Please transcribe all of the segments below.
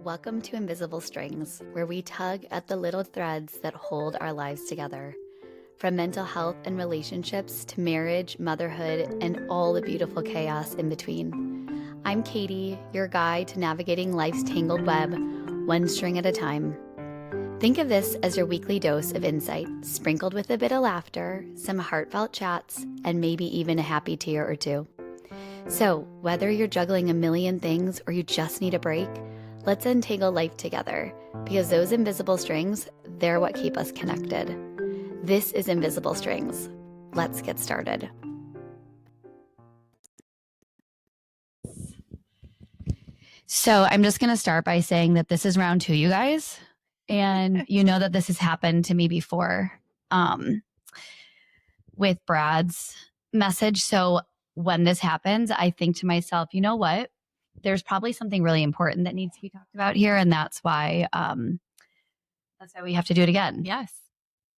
Welcome to Invisible Strings, where we tug at the little threads that hold our lives together. From mental health and relationships to marriage, motherhood, and all the beautiful chaos in between. I'm Katie, your guide to navigating life's tangled web, one string at a time. Think of this as your weekly dose of insight, sprinkled with a bit of laughter, some heartfelt chats, and maybe even a happy tear or two. So, whether you're juggling a million things or you just need a break, let's untangle life together, because those invisible strings, they're what keep us connected. This is Invisible Strings. Let's get started. So I'm just going to start by saying that this is round 2, you guys. And you know that this has happened to me before with Brad's message. So when this happens, I think to myself, you know what? There's probably something really important that needs to be talked about here. And that's why we have to do it again. Yes.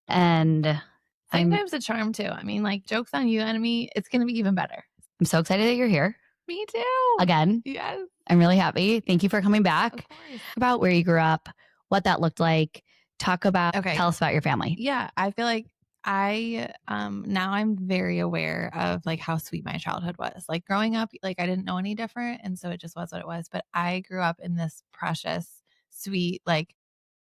And sometimes a charm too. I mean, like, joke's on you, enemy. It's going to be even better. I'm so excited that you're here. Me too. Again. Yes. I'm really happy. Thank you for coming back. Of course. About where you grew up, what that looked like. Tell us about your family. Yeah. I feel like now I'm very aware of like how sweet my childhood was. Like growing up, like I didn't know any different. And so it just was what it was. But I grew up in this precious, sweet, like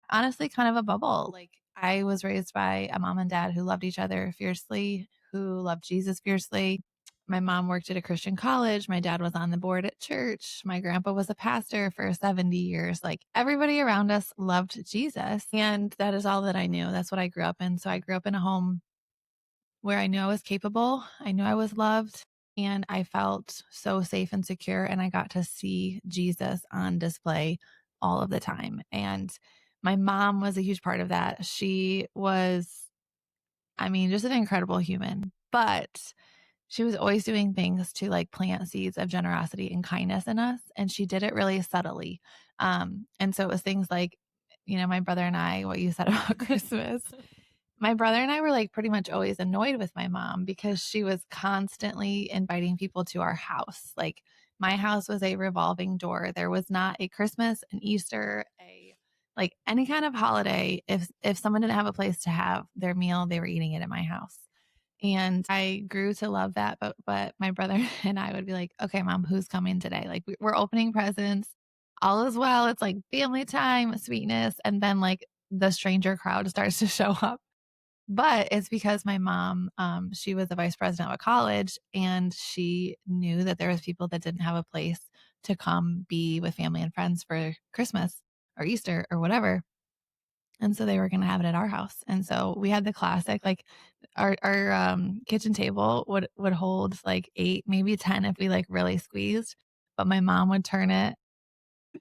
honestly kind of a bubble. Like I was raised by a mom and dad who loved each other fiercely, who loved Jesus fiercely. My mom worked at a Christian college. My dad was on the board at church. My grandpa was a pastor for 70 years. Like everybody around us loved Jesus. And that is all that I knew. That's what I grew up in. So I grew up in a home where I knew I was capable. I knew I was loved. And I felt so safe and secure. And I got to see Jesus on display all of the time. And my mom was a huge part of that. She was, just an incredible human. But she was always doing things to like plant seeds of generosity and kindness in us. And she did it really subtly. And so it was things like, my brother and I, what you said about Christmas, my brother and I were like pretty much always annoyed with my mom because she was constantly inviting people to our house. Like my house was a revolving door. There was not a Christmas, an Easter, like any kind of holiday. If someone didn't have a place to have their meal, they were eating it at my house. And I grew to love that. But my brother and I would be like, okay, mom, who's coming today? Like we're opening presents. All is well. It's like family time, sweetness. And then like the stranger crowd starts to show up. But it's because my mom, she was the vice president of a college, and she knew that there was people that didn't have a place to come be with family and friends for Christmas or Easter or whatever. And so they were going to have it at our house. And so we had the classic, like our kitchen table would hold like 8, maybe 10 if we like really squeezed. But my mom would turn it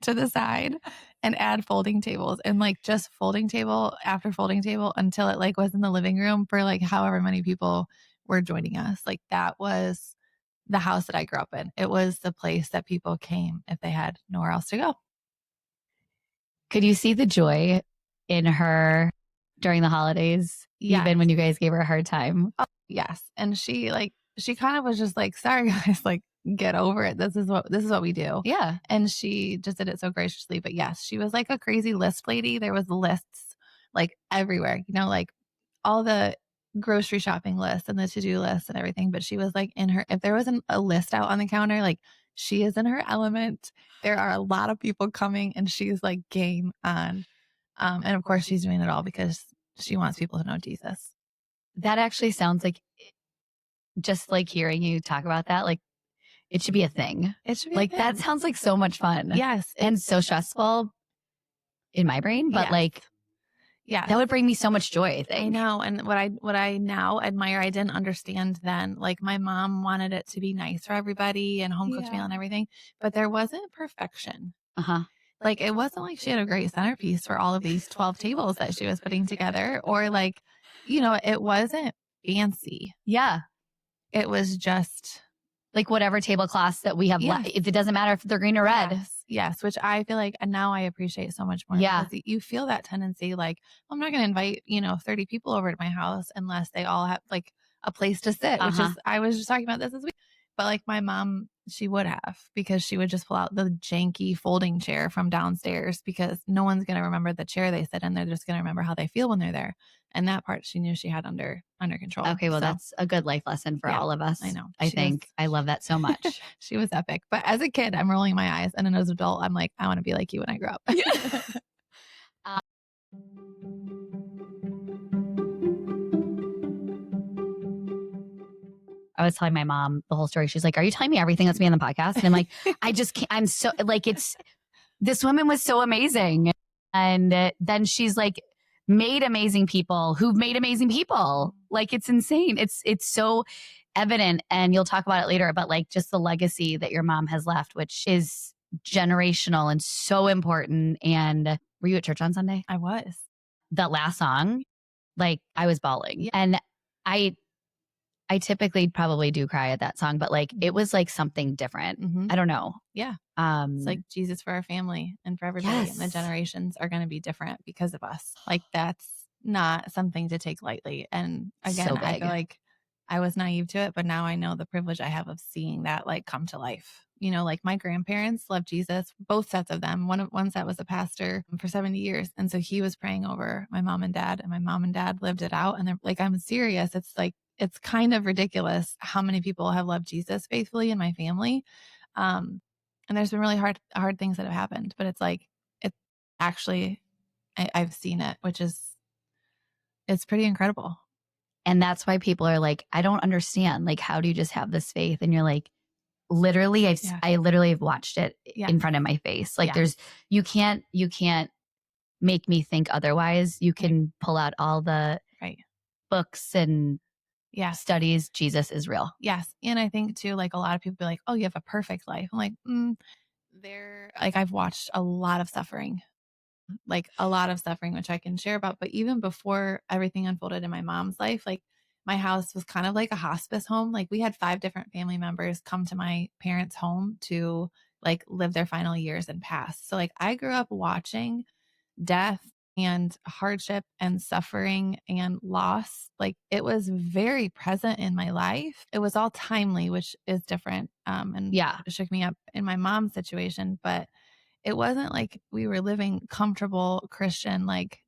to the side and add folding tables, and like just folding table after folding table until it like was in the living room for like however many people were joining us. Like that was the house that I grew up in. It was the place that people came if they had nowhere else to go. Could you see the joy in her during the holidays, even when you guys gave her a hard time? Oh, yes. And she kind of was just like, sorry guys, like get over it. This is what we do. Yeah. And she just did it so graciously. But yes, she was like a crazy list lady. There was lists like everywhere, like all the grocery shopping lists and the to-do lists and everything. But she was like if there wasn't a list out on the counter, like she is in her element. There are a lot of people coming and she's like game on. And of course she's doing it all because she wants people to know Jesus. That actually sounds like, just like hearing you talk about that, like it should be a thing. It should be like that sounds like so much fun. Yes. And so stressful in my brain, but yeah, that would bring me so much joy, I think. I know. And what I now admire, I didn't understand then. Like my mom wanted it to be nice for everybody and home cooked meal and everything, but there wasn't perfection. Like it wasn't like she had a great centerpiece for all of these 12 tables that she was putting together, or like, it wasn't fancy. Yeah. It was just like whatever tablecloths that we have. It doesn't matter if they're green or red. Yes. Which I feel like, and now I appreciate so much more. Yeah. Because you feel that tendency, like, I'm not going to invite, 30 people over to my house unless they all have like a place to sit, which is, I was just talking about this week. But like my mom She would have, because she would just pull out the janky folding chair from downstairs, because no one's going to remember the chair they sit in. They're just going to remember how they feel when they're there. And that part she knew she had under control. Okay, well, So, that's a good life lesson for all of us. I know. I think I love that so much. She was epic. But as a kid, I'm rolling my eyes. And as an adult, I'm like, I want to be like you when I grow up. I was telling my mom the whole story. She's like, are you telling me everything that's me on the podcast? And I'm like, I just can't. I'm so like, this woman was so amazing. And then she's like, made amazing people who've made amazing people. Like, it's insane. It's so evident. And you'll talk about it later, but like just the legacy that your mom has left, which is generational and so important. And were you at church on Sunday? I was. That last song, like I was bawling. And I typically probably do cry at that song, but like it was like something different. I don't know. Yeah. It's like Jesus for our family and for everybody. Yes. And the generations are going to be different because of us. Like, that's not something to take lightly. And again, So I big. feel like I was naive to it, but now I know the privilege I have of seeing that like come to life. You know, like my grandparents loved Jesus, both sets of them. One set was a pastor for 70 years. And so he was praying over my mom and dad, and my mom and dad lived it out. And they're like, I'm serious. It's like, it's kind of ridiculous how many people have loved Jesus faithfully in my family. And there's been really hard things that have happened, but it's like, it's actually, I've seen it, which is, it's pretty incredible. And that's why people are like, I don't understand. Like, how do you just have this faith? And you're like, literally, I literally have watched it in front of my face. Like you can't make me think otherwise. You can pull out all the books and studies. Jesus is real. Yes. And I think too, like a lot of people be like, oh, you have a perfect life. I'm like, I've watched a lot of suffering, which I can share about. But even before everything unfolded in my mom's life, like my house was kind of like a hospice home. Like we had 5 different family members come to my parents' home to like live their final years and pass. So like I grew up watching death and hardship and suffering and loss. Like it was very present in my life. It was all timely, which is different. And it shook me up in my mom's situation, but it wasn't like we were living comfortable Christian, like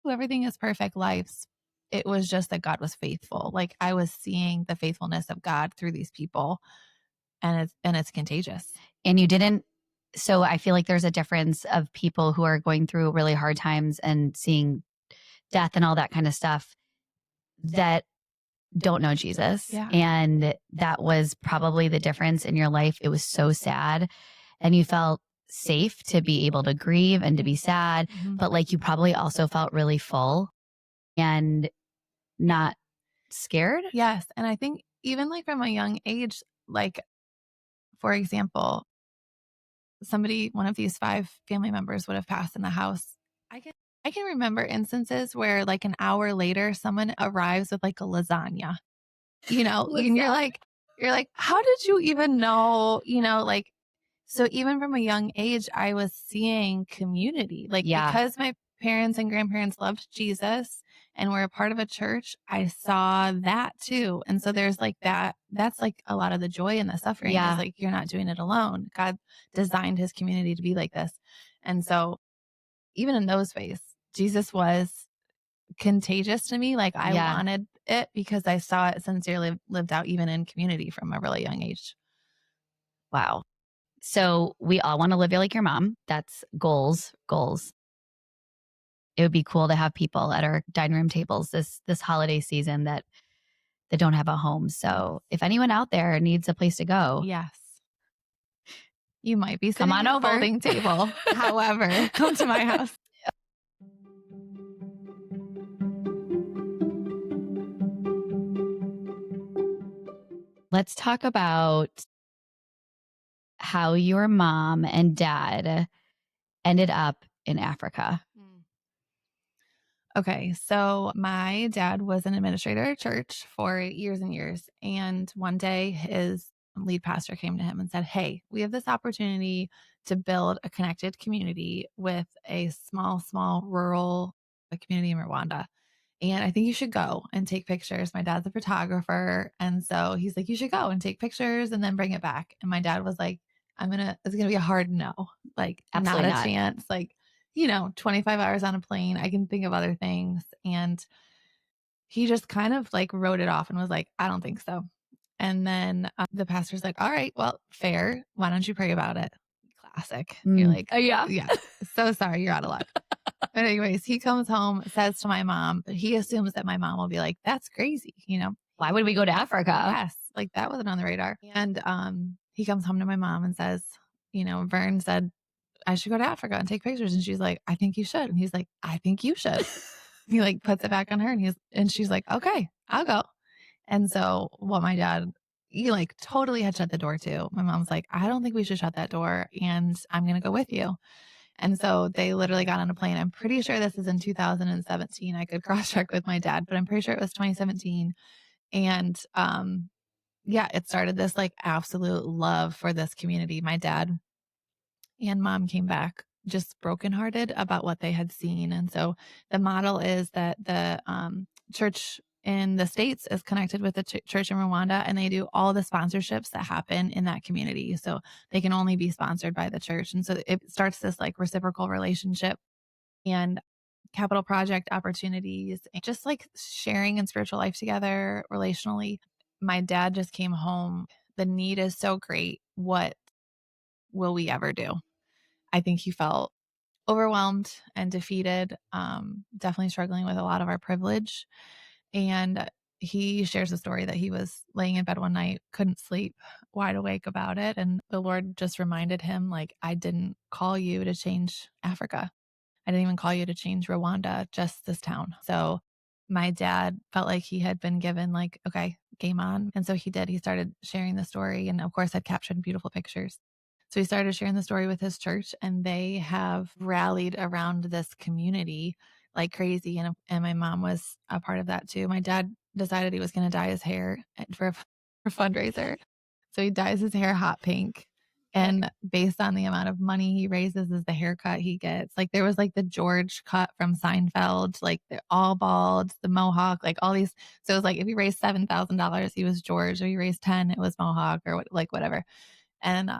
everything is perfect lives. It was just that God was faithful. Like I was seeing the faithfulness of God through these people, and it's contagious. And you didn't. So I feel like there's a difference of people who are going through really hard times and seeing death and all that kind of stuff that don't know Jesus. Yeah. And that was probably the difference in your life. It was so sad. And you felt safe to be able to grieve and to be sad. But like you probably also felt really full and not scared. Yes. And I think even like from a young age, like for example, one of these 5 family members would have passed in the house. I can remember instances where like an hour later, someone arrives with like a lasagna, you know, and you're like, how did you even know, you know, like, so even from a young age, I was seeing community, like because my parents and grandparents loved Jesus and were a part of a church, I saw that too. And so there's like that's like a lot of the joy and the suffering is like, you're not doing it alone. God designed his community to be like this. And so even in those ways, Jesus was contagious to me. Like I wanted it because I saw it sincerely lived out even in community from a really young age. Wow. So we all want to live like your mom. That's goals. It would be cool to have people at our dining room tables this holiday season that don't have a home. So if anyone out there needs a place to go, you might be sitting come on at over. A folding table. However, come to my house. Let's talk about how your mom and dad ended up in Africa. Okay, so my dad was an administrator at church for years and years. And one day his lead pastor came to him and said, hey, we have this opportunity to build a connected community with a small rural community in Rwanda. And I think you should go and take pictures. My dad's a photographer. And so he's like, you should go and take pictures and then bring it back. And my dad was like, it's going to be a hard no, like not Absolutely a not. chance. Like, 25 hours on a plane. I can think of other things. And he just kind of like wrote it off and was like, I don't think so. And then the pastor's like, all right, well, fair. Why don't you pray about it? Classic. You're like, Yeah. yeah, so sorry, you're out of luck. But anyways, he comes home, says to my mom, he assumes that my mom will be like, that's crazy. Why would we go to Africa? Yes, like that wasn't on the radar. And he comes home to my mom and says, Vern said I should go to Africa and take pictures. And she's like, I think you should. And he's like, I think you should. He like puts it back on her and she's like, okay, I'll go. And so what my dad, he like totally had shut the door to. My mom's like, I don't think we should shut that door and I'm going to go with you. And so they literally got on a plane. I'm pretty sure this is in 2017. I could cross check with my dad, but I'm pretty sure it was 2017. And yeah, it started this like absolute love for this community. My dad and mom came back just brokenhearted about what they had seen. And so the model is that the church in the States is connected with the church in Rwanda, and they do all the sponsorships that happen in that community. So they can only be sponsored by the church. And so it starts this like reciprocal relationship and capital project opportunities, and just like sharing in spiritual life together relationally. My dad just came home. The need is so great. What will we ever do? I think he felt overwhelmed and defeated, definitely struggling with a lot of our privilege. And he shares a story that he was laying in bed one night, couldn't sleep, wide awake about it. And the Lord just reminded him, like, I didn't call you to change Africa. I didn't even call you to change Rwanda, just this town. So my dad felt like he had been given, like, okay, game on. And so he did. He started sharing the story and, of course, had captured beautiful pictures. So he started sharing the story with his church, and they have rallied around this community like crazy. And my mom was a part of that too. My dad decided he was going to dye his hair for a fundraiser. So he dyes his hair hot pink. And based on the amount of money he raises is the haircut he gets. Like there was like the George cut from Seinfeld, like they're all bald, the mohawk, like all these. So it was like if he raised $7,000, he was George. Or he raised 10, it was mohawk or whatever. And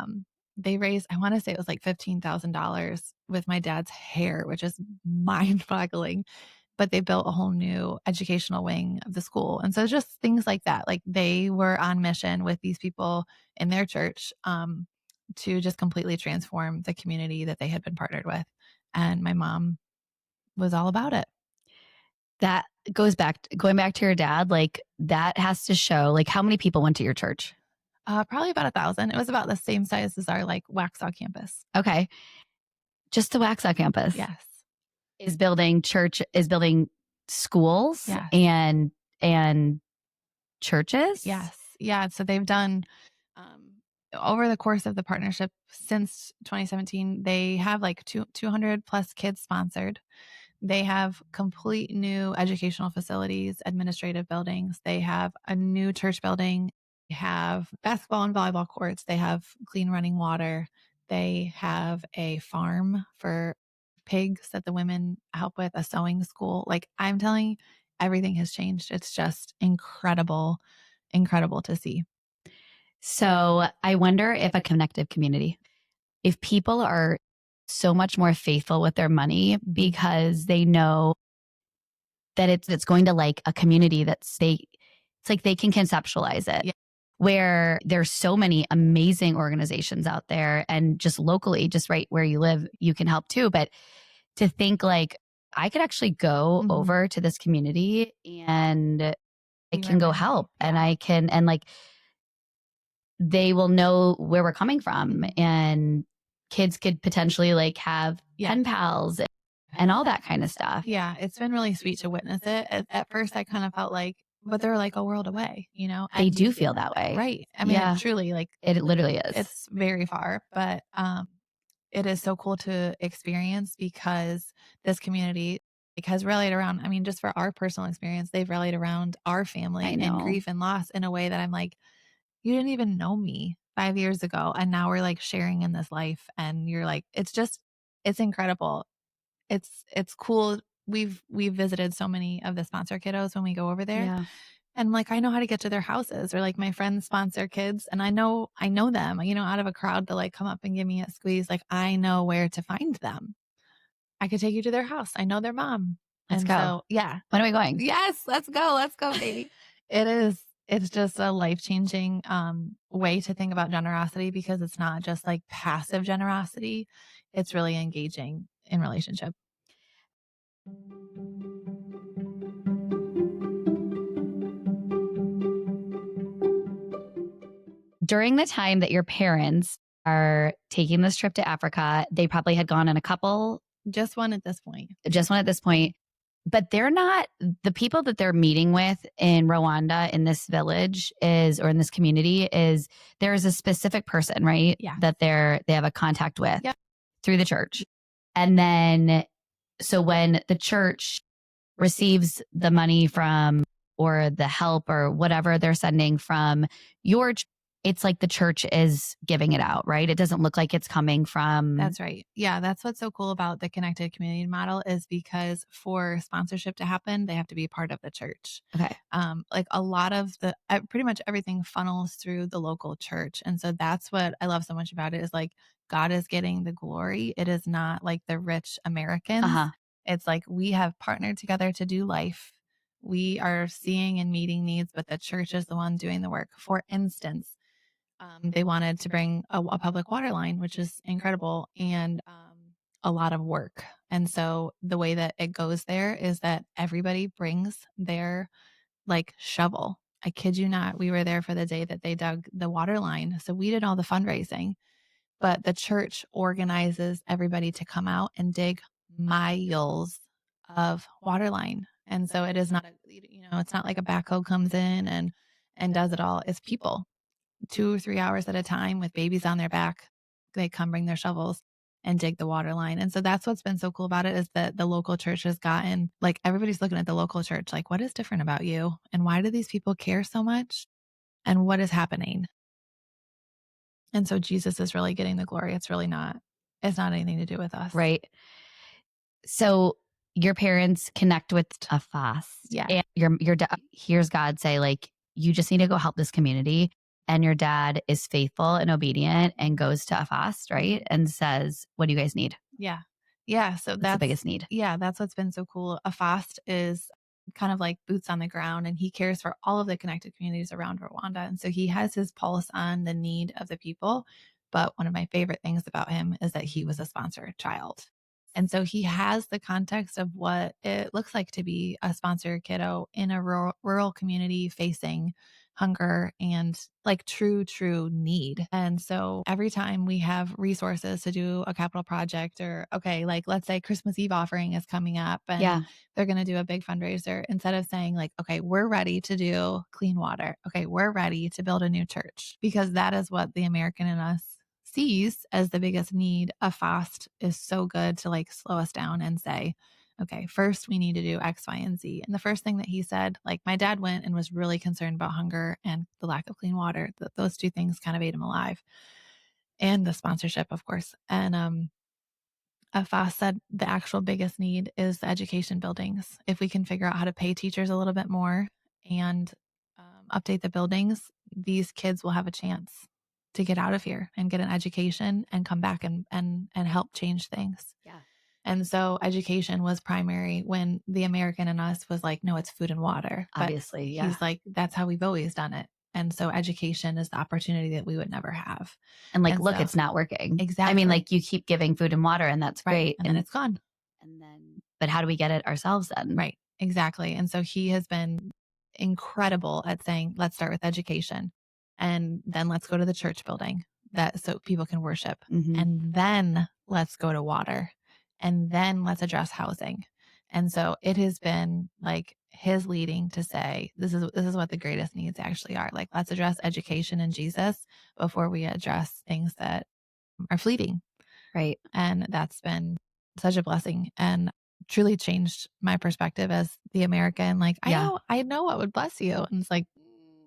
they raised, I want to say it was like $15,000 with my dad's hair, which is mind boggling. But they built a whole new educational wing of the school. And so just things like that. Like they were on mission with these people in their church to just completely transform the community that they had been partnered with. And my mom was all about it. That going back to your dad, like that has to show, like how many people went to your church? Probably about 1,000. It was about the same size as our like Waxhaw campus. Okay. Just the Waxhaw campus. Yes. Is building schools. Yes. and churches. Yes. Yeah. So they've done over the course of the partnership since 2017, they have like 200 plus kids sponsored. They have complete new educational facilities, administrative buildings. They have a new church building. They have basketball and volleyball courts. They have clean running water. They have a farm for pigs that the women help with, a sewing school. Like I'm telling you, everything has changed. It's just incredible to see. So I wonder if a connective community, if people are so much more faithful with their money because they know that it's going to like a community it's like they can conceptualize it. Yeah. Where there's so many amazing organizations out there, and just locally, just right where you live, you can help too. But to think like I could actually go over to this community and I can go help, and I can, and like they will know where we're coming from, and kids could potentially like have pen pals and all that kind of stuff. Yeah, it's been really sweet to witness it. At first, I kind of felt like, but they're like a world away, you know? They do feel that way. Right. I mean, truly, like it literally is. It's very far, but it is so cool to experience because this community has rallied around, I mean, just for our personal experience, they've rallied around our family in grief and loss in a way that I'm like, you didn't even know me 5 years ago. And now we're like sharing in this life. And you're like, it's incredible. It's cool we've visited so many of the sponsor kiddos when we go over there. Yeah. And like, I know how to get to their houses, or like my friends sponsor kids and I know them, out of a crowd to like come up and give me a squeeze. Like I know where to find them. I could take you to their house. I know their mom. Let's And go. so, yeah. When are we going? Yes, let's go. Let's go, baby. It's just a life-changing way to think about generosity, because it's not just like passive generosity. It's really engaging in relationship. During the time that your parents are taking this trip to Africa, they probably had gone in a couple. Just one at this point. But they're not, the people that they're meeting with in Rwanda, in this village or in this community there's a specific person, right? Yeah. That they have a contact with. Yep. Through the church. And then, so when the church receives the money from, or the help or whatever they're sending from it's like the church is giving it out, right? It doesn't look like it's coming from. That's right. Yeah. That's what's so cool about the connected community model, is because for sponsorship to happen, they have to be part of the church. Okay. Like a lot of pretty much everything funnels through the local church. And so that's what I love so much about it, is like God is getting the glory. It is not like the rich Americans. It's like we have partnered together to do life. We are seeing and meeting needs, but the church is the one doing the work. For instance, they wanted to bring a public water line, which is incredible, and a lot of work. And so the way that it goes there is that everybody brings their like shovel. I kid you not. We were there for the day that they dug the water line. So we did all the fundraising, but the church organizes everybody to come out and dig miles of water line. And so it is not, it's not like a backhoe comes in and does it all. It's people. 2 or 3 hours at a time with babies on their back. They come bring their shovels and dig the water line. And so that's what's been so cool about it, is that the local church has gotten, like, everybody's looking at the local church, like, what is different about you? And why do these people care so much? And what is happening? And so Jesus is really getting the glory. It's not anything to do with us. Right. So your parents connect with a fast. Yeah. And your dad hears God say, like, you just need to go help this community. And your dad is faithful and obedient and goes to a fast, right? And says, what do you guys need? Yeah. Yeah. So that's the biggest need. Yeah. That's what's been so cool. A fast is kind of like boots on the ground, and he cares for all of the connected communities around Rwanda. And so he has his pulse on the need of the people. But one of my favorite things about him is that he was a sponsor child. And so he has the context of what it looks like to be a sponsor kiddo in a rural community facing hunger and like true need. And so every time we have resources to do a capital project, or okay, like let's say Christmas Eve offering is coming up and they're going to do a big fundraiser, instead of saying like, okay, we're ready to do clean water. Okay, we're ready to build a new church, because that is what the American in us sees as the biggest need. A fast is so good to like slow us down and say, okay, first we need to do X, Y, and Z. And the first thing that he said, like my dad went and was really concerned about hunger and the lack of clean water. Those two things kind of ate him alive. And the sponsorship, of course. And Afas said the actual biggest need is the education buildings. If we can figure out how to pay teachers a little bit more and update the buildings, these kids will have a chance to get out of here and get an education and come back and help change things. Yeah. And so education was primary when the American in us was like, no, it's food and water. Obviously, yeah. He's like, that's how we've always done it. And so education is the opportunity that we would never have. And like, look, it's not working. Exactly. I mean, like you keep giving food and water and that's great. And then it's gone. But how do we get it ourselves then? Right. Exactly. And so he has been incredible at saying, let's start with education and then let's go to the church building so people can worship. Mm-hmm. And then let's go to water. And then let's address housing. And so it has been like his leading to say, this is what the greatest needs actually are. Like, let's address education and Jesus before we address things that are fleeting. Right. And that's been such a blessing and truly changed my perspective as the American. Like, I know what would bless you. And it's like,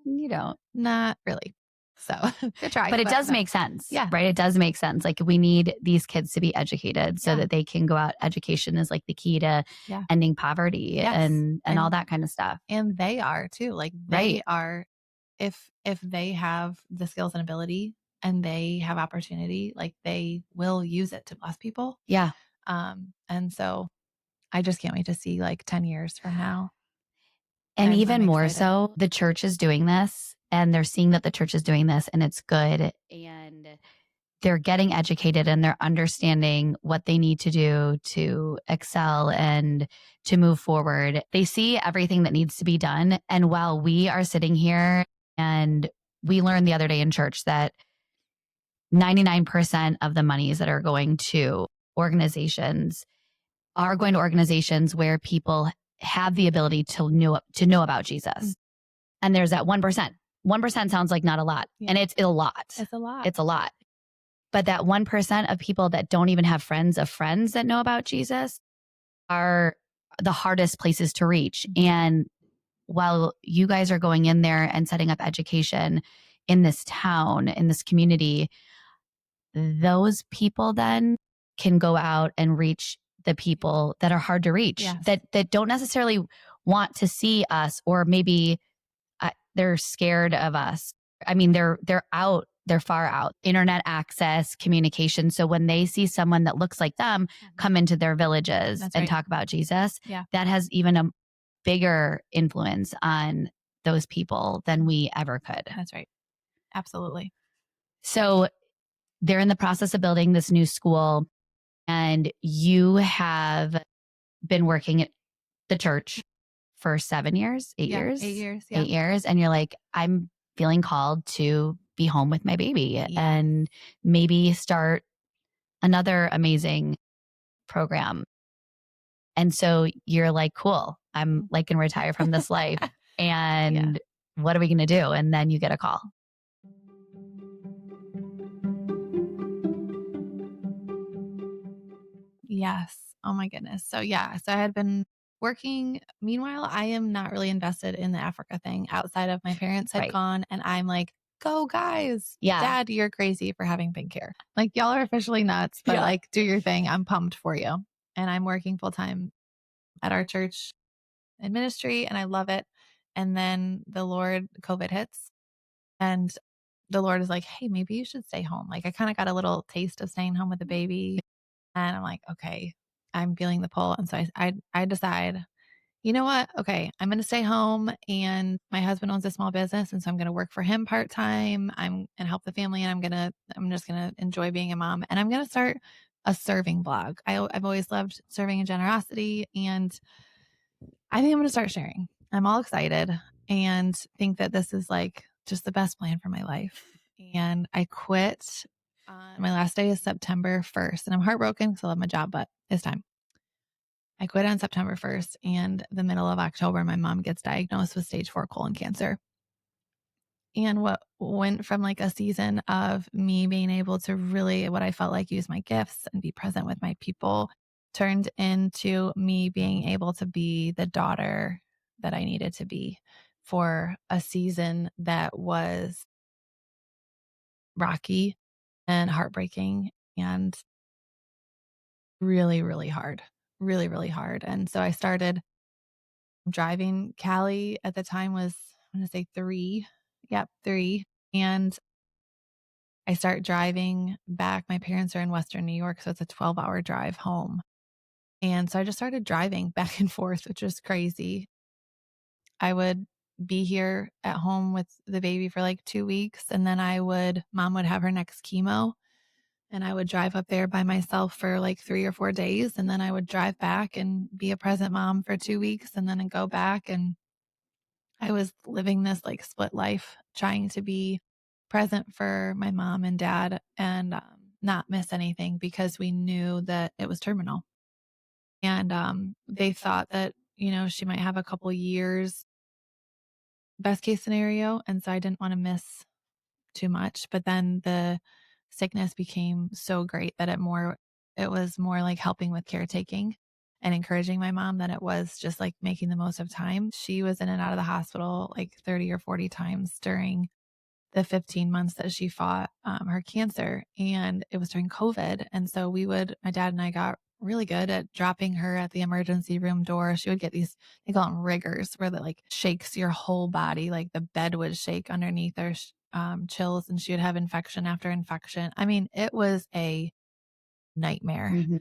you don't. Not really. So good try. But it does no. make sense, Yeah. right? It does make sense. Like we need these kids to be educated so Yeah. that they can go out. Education is like the key to Yeah. ending poverty Yes. and all that kind of stuff. And they are too. Like they are, if they have the skills and ability and they have opportunity, like they will use it to bless people. Yeah. And so I just can't wait to see like 10 years from now. And I'm even more excited. so, the church is doing this and they're seeing that the church is doing this and it's good. And they're getting educated and they're understanding what they need to do to excel and to move forward. They see everything that needs to be done. And while we are sitting here and we learned the other day in church that 99% of the monies that are going to organizations are going to organizations where people have the ability to know about Jesus. Mm-hmm. And there's that 1%. 1% sounds like not a lot. Yeah. And it's a lot. It's a lot. It's a lot. But that 1% of people that don't even have friends of friends that know about Jesus are the hardest places to reach. And while you guys are going in there and setting up education in this town, in this community, those people then can go out and reach the people that are hard to reach, yes, that don't necessarily want to see us, or maybe they're scared of us. I mean, they're out, they're far out. Internet access, communication. So when they see someone that looks like them come into their villages and talk about Jesus, that has even a bigger influence on those people than we ever could. That's right. Absolutely. So they're in the process of building this new school, and you have been working at the church for 7 years, 8 years? 8 years. Yeah. 8 years. And you're like, I'm feeling called to be home with my baby and maybe start another amazing program. And so you're like, cool, I'm like going to retire from this life. And what are we going to do? And then you get a call. Yes. Oh my goodness. So I had been working. Meanwhile, I am not really invested in the Africa thing outside of my parents had gone, and I'm like, go guys. Yeah. Dad, you're crazy for having pink hair. Like y'all are officially nuts, but like do your thing. I'm pumped for you. And I'm working full time at our church in ministry and I love it. And then COVID hits and the Lord is like, hey, maybe you should stay home. Like I kind of got a little taste of staying home with the baby. And I'm like, okay, I'm feeling the pull. And so I decide, you know what? Okay, I'm going to stay home, and my husband owns a small business. And so I'm going to work for him part-time. And help the family. And I'm just going to enjoy being a mom, and I'm going to start a serving blog. I've always loved serving and generosity. And I think I'm going to start sharing. I'm all excited and think that this is like just the best plan for my life. And I quit. My last day is September 1st, and I'm heartbroken because I love my job, but it's time. I quit on September 1st, and the middle of October, my mom gets diagnosed with stage 4 colon cancer. And what went from like a season of me being able to really, what I felt like, use my gifts and be present with my people, turned into me being able to be the daughter that I needed to be for a season that was rocky and heartbreaking and really, really hard, really, really hard. And so I started driving. Callie at the time was, I'm going to say 3. Yep, 3. And I start driving back. My parents are in Western New York, so it's a 12-hour drive home. And so I just started driving back and forth, which was crazy. I would be here at home with the baby for like 2 weeks, and then mom would have her next chemo. And I would drive up there by myself for like 3 or 4 days. And then I would drive back and be a present mom for 2 weeks and then go back. And I was living this like split life, trying to be present for my mom and dad and not miss anything, because we knew that it was terminal. And they thought that, she might have a couple years, best case scenario. And so I didn't want to miss too much. But then the sickness became so great that it was more like helping with caretaking and encouraging my mom than it was just like making the most of time. She was in and out of the hospital like 30 or 40 times during the 15 months that she fought her cancer, and it was during COVID. And so my dad and I got really good at dropping her at the emergency room door. She would get these, they call them riggers, where that like shakes your whole body, like the bed would shake underneath her, chills, and she would have infection after infection. I mean, it was a nightmare. Mhm.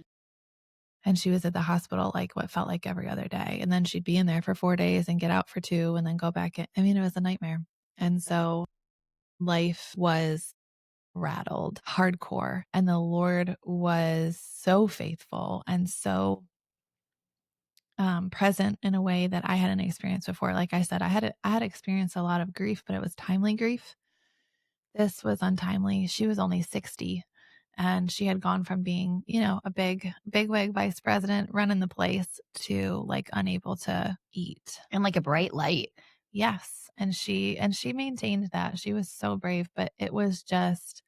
And she was at the hospital like what felt like every other day. And then she'd be in there for 4 days and get out for 2 and then go back in. I mean, it was a nightmare. And so life was rattled hardcore. And the Lord was so faithful and so present in a way that I hadn't experienced before. Like I said, I had experienced a lot of grief, but it was timely grief. This was untimely. She was only 60 and she had gone from being, a big wig vice president running the place to like unable to eat. And like a bright light. Yes. And she maintained that. She was so brave, but it was just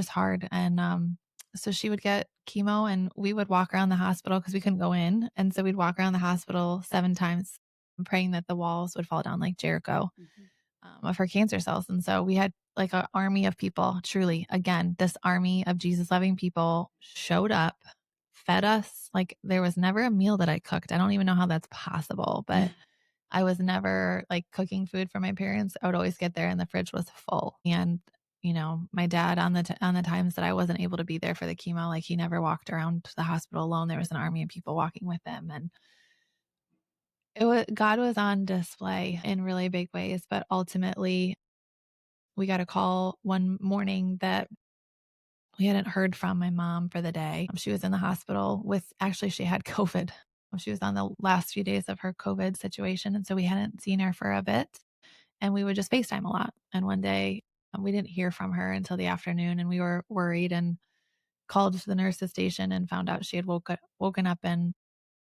hard. And so she would get chemo and we would walk around the hospital because we couldn't go in. And so we'd walk around the hospital 7 times praying that the walls would fall down like Jericho. Of her cancer cells. And so we had like an army of people, truly, again, this army of Jesus loving people showed up, fed us. Like there was never a meal that I cooked. I don't even know how that's possible, but I was never like cooking food for my parents. I would always get there and the fridge was full. And my dad on the times that I wasn't able to be there for the chemo, like he never walked around the hospital alone. There was an army of people walking with him, and God was on display in really big ways. But ultimately, we got a call one morning that we hadn't heard from my mom for the day. She was in the hospital she had COVID. She was on the last few days of her COVID situation. And so we hadn't seen her for a bit and we would just FaceTime a lot. And one day we didn't hear from her until the afternoon and we were worried and called to the nurse's station and found out she had woken up in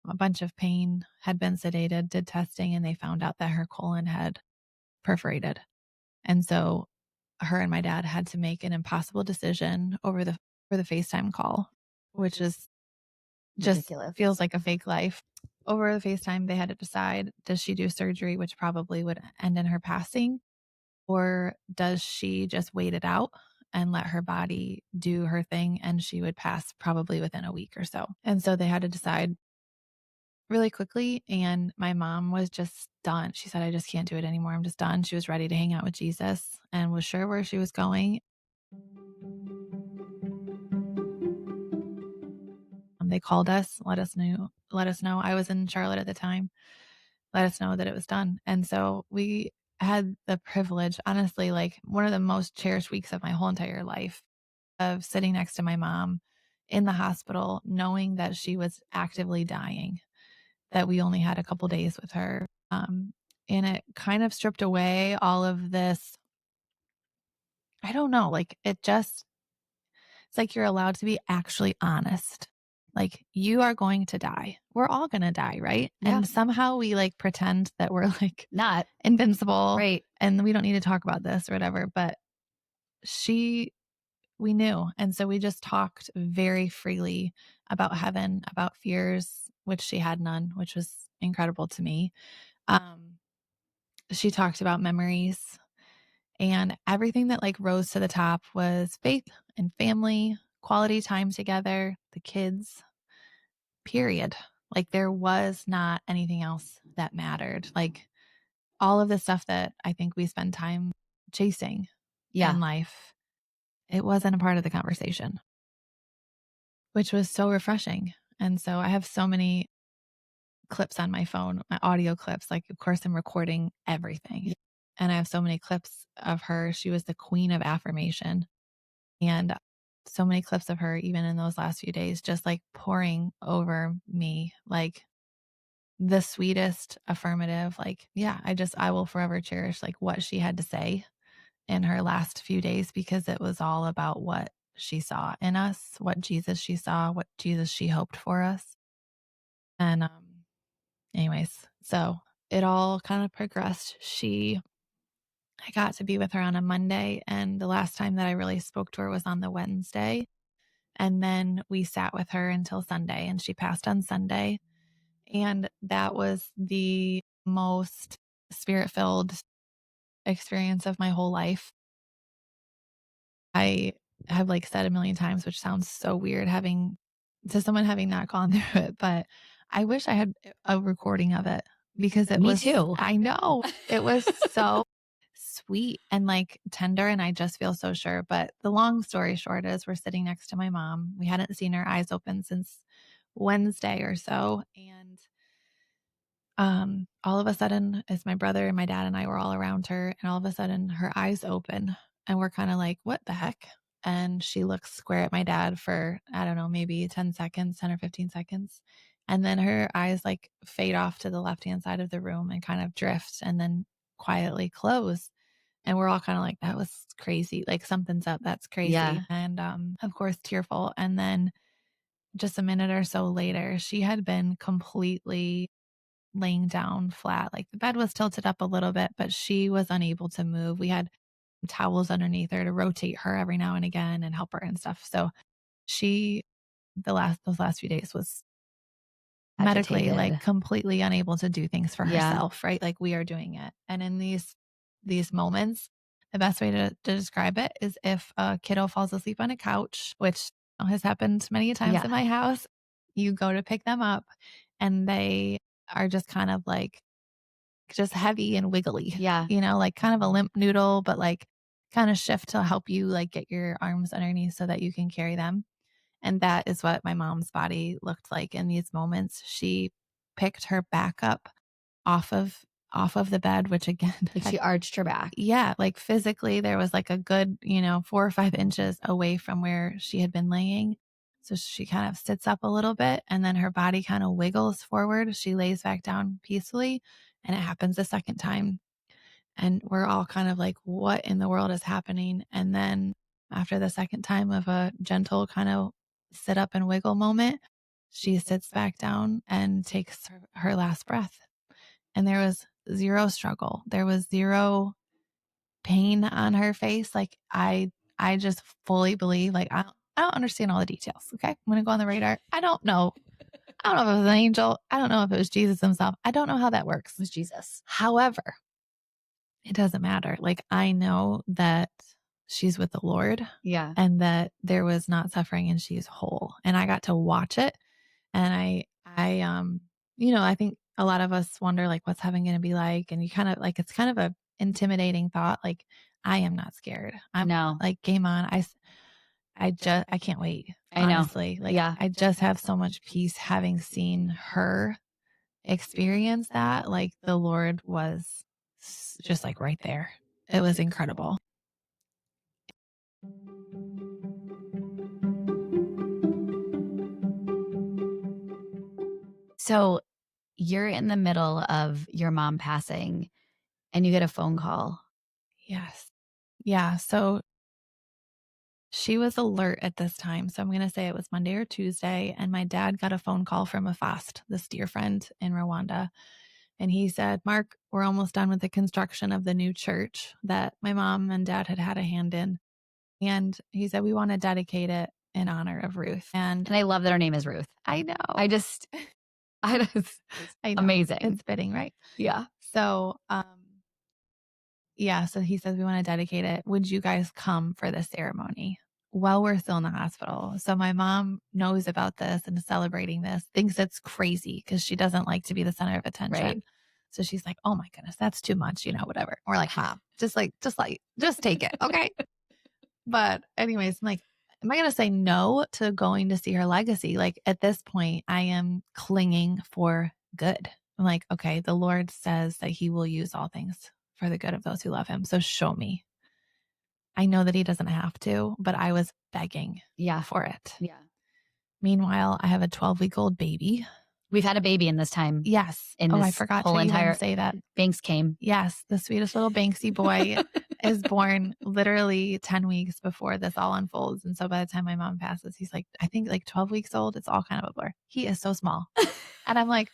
a bunch of pain, had been sedated, did testing, and they found out that her colon had perforated. And so her and my dad had to make an impossible decision for the FaceTime call, which is just Ridiculous. feels like a fake life. Over the FaceTime, they had to decide, does she do surgery, which probably would end in her passing, or does she just wait it out and let her body do her thing and she would pass probably within a week or so. And so they had to decide really quickly. And my mom was just done. She said, I just can't do it anymore. I'm just done. She was ready to hang out with Jesus and was sure where she was going. They called us, let us know. I was in Charlotte at the time, let us know that it was done. And so we had the privilege, honestly, like one of the most cherished weeks of my whole entire life, of sitting next to my mom in the hospital, knowing that she was actively dying, that we only had a couple days with her. And it kind of stripped away all of this. I don't know, like it's like you're allowed to be actually honest. Like you are going to die. We're all going to die, right? Yeah. And somehow we like pretend that we're like Not invincible, right. and we don't need to talk about this or whatever. But we knew. And so we just talked very freely about heaven, about fears, which she had none, which was incredible to me. She talked about memories, and everything that like rose to the top was faith and family, quality time together, the kids, period. Like there was not anything else that mattered. Like all of the stuff that I think we spend time chasing in life, it wasn't a part of the conversation, which was so refreshing. And so I have so many clips on my phone, my audio clips. Like, of course, I'm recording everything. And I have so many clips of her. She was the queen of affirmation. And so many clips of her, even in those last few days, just like pouring over me, like the sweetest affirmative. Like, yeah, I will forever cherish like what she had to say in her last few days, because it was all about what she saw in us, what Jesus she saw, what Jesus she hoped for us. And anyways, so it all kind of progressed. I got to be with her on a Monday, and the last time that I really spoke to her was on the Wednesday. And then we sat with her until Sunday, and she passed on Sunday. And that was the most spirit-filled experience of my whole life. I have like said a million times, which sounds so weird to someone having not gone through it, but I wish I had a recording of it because Me too. I know it was so sweet and like tender. And I just feel so sure. But the long story short is we're sitting next to my mom. We hadn't seen her eyes open since Wednesday or so. And all of a sudden, as my brother and my dad and I were all around her, and all of a sudden her eyes open and we're kind of like, what the heck? And she looks square at my dad for, I don't know, maybe 10 seconds, 10 or 15 seconds. And then her eyes like fade off to the left hand side of the room and kind of drift and then quietly close. And we're all kind of like, that was crazy. Like something's up. That's crazy. Yeah. And of course, tearful. And then just a minute or so later, she had been completely laying down flat. Like the bed was tilted up a little bit, but she was unable to move. We had towels underneath her to rotate her every now and again and help her and stuff. So she, those last few days was medically Agitated. like completely unable to do things for Yeah. herself, right? Like we are doing it. And in these moments, the best way to describe it is if a kiddo falls asleep on a couch, which has happened many times Yeah. in my house, you go to pick them up and they are just kind of like just heavy and wiggly. Yeah. Like kind of a limp noodle, but like kind of shift to help you like get your arms underneath so that you can carry them. And that is what my mom's body looked like in these moments. She picked her back up off of the bed, which again, Like she arched her back. yeah, like physically there was like a good, 4 or 5 inches away from where she had been laying. So she kind of sits up a little bit and then her body kind of wiggles forward. She lays back down peacefully and it happens a second time. And we're all kind of like, what in the world is happening? And then after the second time of a gentle kind of sit up and wiggle moment, she sits back down and takes her last breath. And there was zero struggle. There was zero pain on her face. Like I just fully believe, like I don't understand all the details. Okay. I'm going to go on the radar. I don't know. I don't know if it was an angel. I don't know if it was Jesus himself. I don't know how that works. It was Jesus. However, it doesn't matter. Like I know that she's with the Lord. Yeah. And that there was not suffering and she's whole. And I got to watch it. And I think a lot of us wonder like what's heaven going to be like. And you kind of like, it's kind of a intimidating thought. Like I am not scared. I'm No. like game on. I can't wait. I know. Honestly. Like Yeah. I just have so much peace having seen her experience that. Like the Lord was just like right there. It was incredible. So you're in the middle of your mom passing and you get a phone call. Yes. Yeah. So she was alert at this time. So I'm going to say it was Monday or Tuesday. And my dad got a phone call from a FAST, this dear friend in Rwanda. And he said, Mark, we're almost done with the construction of the new church that my mom and dad had a hand in. And he said, we want to dedicate it in honor of Ruth. And I love that her name is Ruth. I know. It's I know. amazing. It's fitting, right? Yeah. So, yeah. So he says, we want to dedicate it. Would you guys come for the ceremony? Well, we're still in the hospital. So my mom knows about this and is celebrating this, thinks it's crazy because she doesn't like to be the center of attention. Right. So she's like, oh my goodness, that's too much, whatever. We're like, Mom, just take it. Okay. But anyways, I'm like, am I going to say no to going to see her legacy? Like at this point, I am clinging for good. I'm like, okay, the Lord says that he will use all things for the good of those who love him. So show me. I know that he doesn't have to, but I was begging for it. Yeah. Meanwhile, I have a 12-week-old baby. We've had a baby in this time. Yes. I forgot to even say that. Banks came. Yes. The sweetest little Banksy boy is born literally 10 weeks before this all unfolds. And so by the time my mom passes, he's like, I think like 12 weeks old. It's all kind of a blur. He is so small. And I'm like,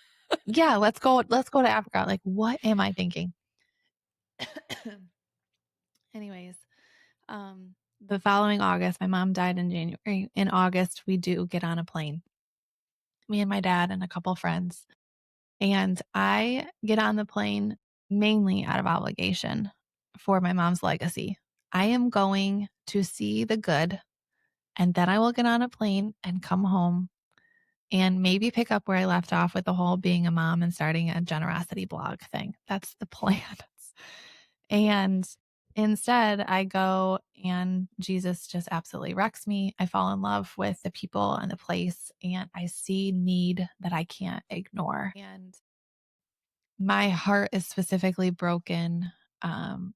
yeah, let's go to Africa. Like, what am I thinking? Anyways, the following August, my mom died in January. In August, we do get on a plane. Me and my dad and a couple friends. And I get on the plane mainly out of obligation for my mom's legacy. I am going to see the good, and then I will get on a plane and come home and maybe pick up where I left off with the whole being a mom and starting a generosity blog thing. That's the plan. And instead, I go and Jesus just absolutely wrecks me. I fall in love with the people and the place, and I see need that I can't ignore. And my heart is specifically broken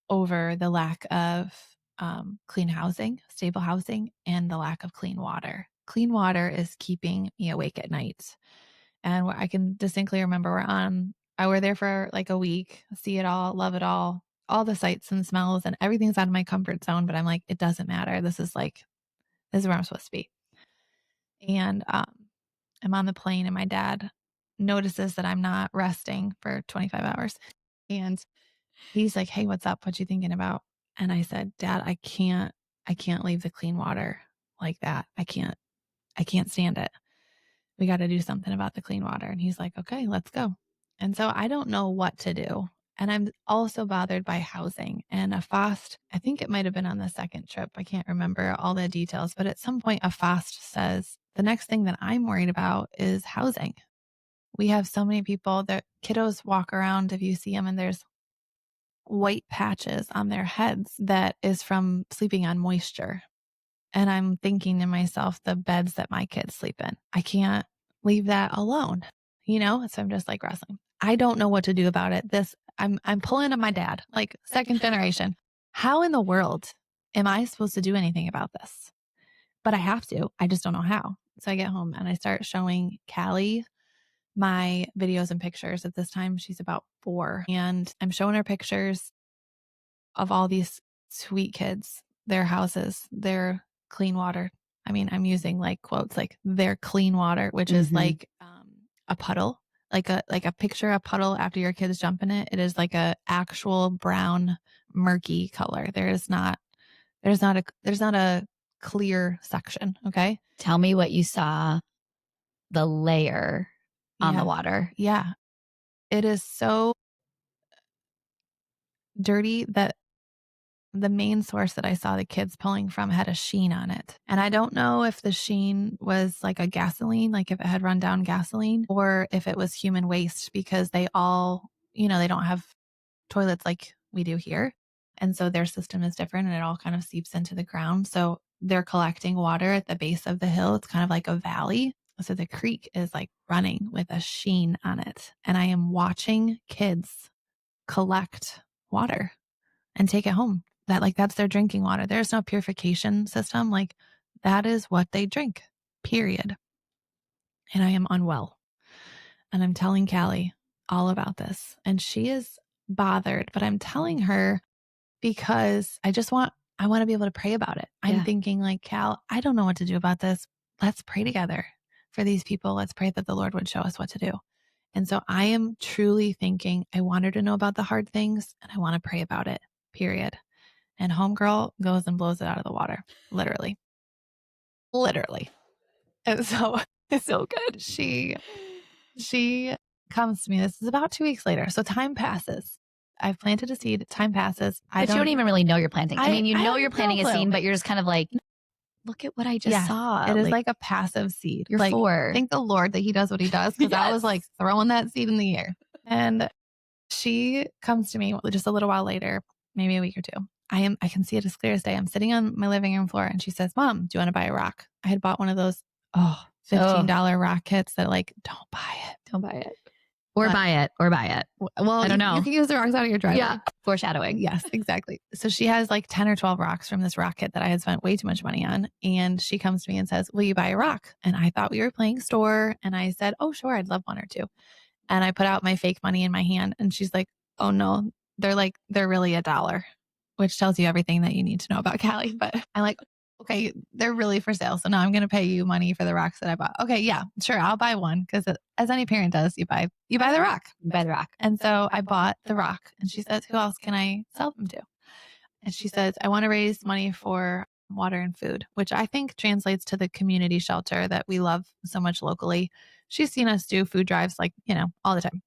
over the lack of clean housing, stable housing, and the lack of clean water. Clean water is keeping me awake at night. And I can distinctly remember I were there for like a week, see it all, love it all the sights and smells, and everything's out of my comfort zone. But I'm like, it doesn't matter. This is where I'm supposed to be. And I'm on the plane, and my dad notices that I'm not resting for 25 hours. And he's like, hey, what's up? What you thinking about? And I said, Dad, I can't leave the clean water like that. I can't stand it. We got to do something about the clean water. And he's like, okay, let's go. And so I don't know what to do. And I'm also bothered by housing and a FOST. I think it might have been on the second trip. I can't remember all the details, but at some point a FOST says the next thing that I'm worried about is housing. We have so many people that kiddos walk around, if you see them, and there's white patches on their heads that is from sleeping on moisture. And I'm thinking to myself, the beds that my kids sleep in, I can't leave that alone, So I'm just like wrestling. I don't know what to do about it. I'm pulling on my dad, like second generation. How in the world am I supposed to do anything about this? But I have to. I just don't know how. So I get home and I start showing Callie my videos and pictures. At this time, she's about 4. And I'm showing her pictures of all these sweet kids, their houses, their clean water. I mean, I'm using like quotes like their clean water, which is like a puddle, like a picture of puddle after your kids jump in it. It is like a actual brown, murky color. There's not a clear section. Okay. Tell me what you saw, the layer on the water. Yeah. It is so dirty that the main source that I saw the kids pulling from had a sheen on it. And I don't know if the sheen was like a gasoline, like if it had run down gasoline, or if it was human waste, because they all, they don't have toilets like we do here. And so their system is different and it all kind of seeps into the ground. So they're collecting water at the base of the hill. It's kind of like a valley. So the creek is like running with a sheen on it. And I am watching kids collect water and take it home. That's their drinking water. There's no purification system. Like that is what they drink, period. And I am unwell. And I'm telling Callie all about this. And she is bothered, but I'm telling her because I want to be able to pray about it. I'm thinking like, Cal, I don't know what to do about this. Let's pray together for these people. Let's pray that the Lord would show us what to do. And so I am truly thinking, I want her to know about the hard things and I want to pray about it, period. And homegirl goes and blows it out of the water, literally. And so it's so good. She comes to me. This is about 2 weeks later. So time passes. I've planted a seed. Time passes. But you don't even really know you're planting. I mean, you're planting a seed, but you're just kind of like, look at what I just saw. It is like a passive seed. You're like, 4. Thank the Lord that he does what he does, because I was like throwing that seed in the air. And she comes to me just a little while later, maybe a week or 2. I can see it as clear as day. I'm sitting on my living room floor and she says, Mom, do you want to buy a rock? I had bought one of those $15 rock kits that don't buy it. Don't buy it. Or buy it. Well, I don't know. You can use the rocks out of your driveway. Yeah. Foreshadowing. Yes, exactly. So she has like 10 or 12 rocks from this rock kit that I had spent way too much money on. And she comes to me and says, will you buy a rock? And I thought we were playing store. And I said, oh, sure. I'd love 1 or 2. And I put out my fake money in my hand. And she's like, oh no, they're really $1, which tells you everything that you need to know about Callie. But I'm like, okay, they're really for sale. So now I'm going to pay you money for the rocks that I bought. Okay. Yeah, sure. I'll buy one. Cause as any parent does, you buy the rock. You buy the rock. And so I bought the rock and she says, who else can I sell them to? And she says, I want to raise money for water and food, which I think translates to the community shelter that we love so much locally. She's seen us do food drives all the time.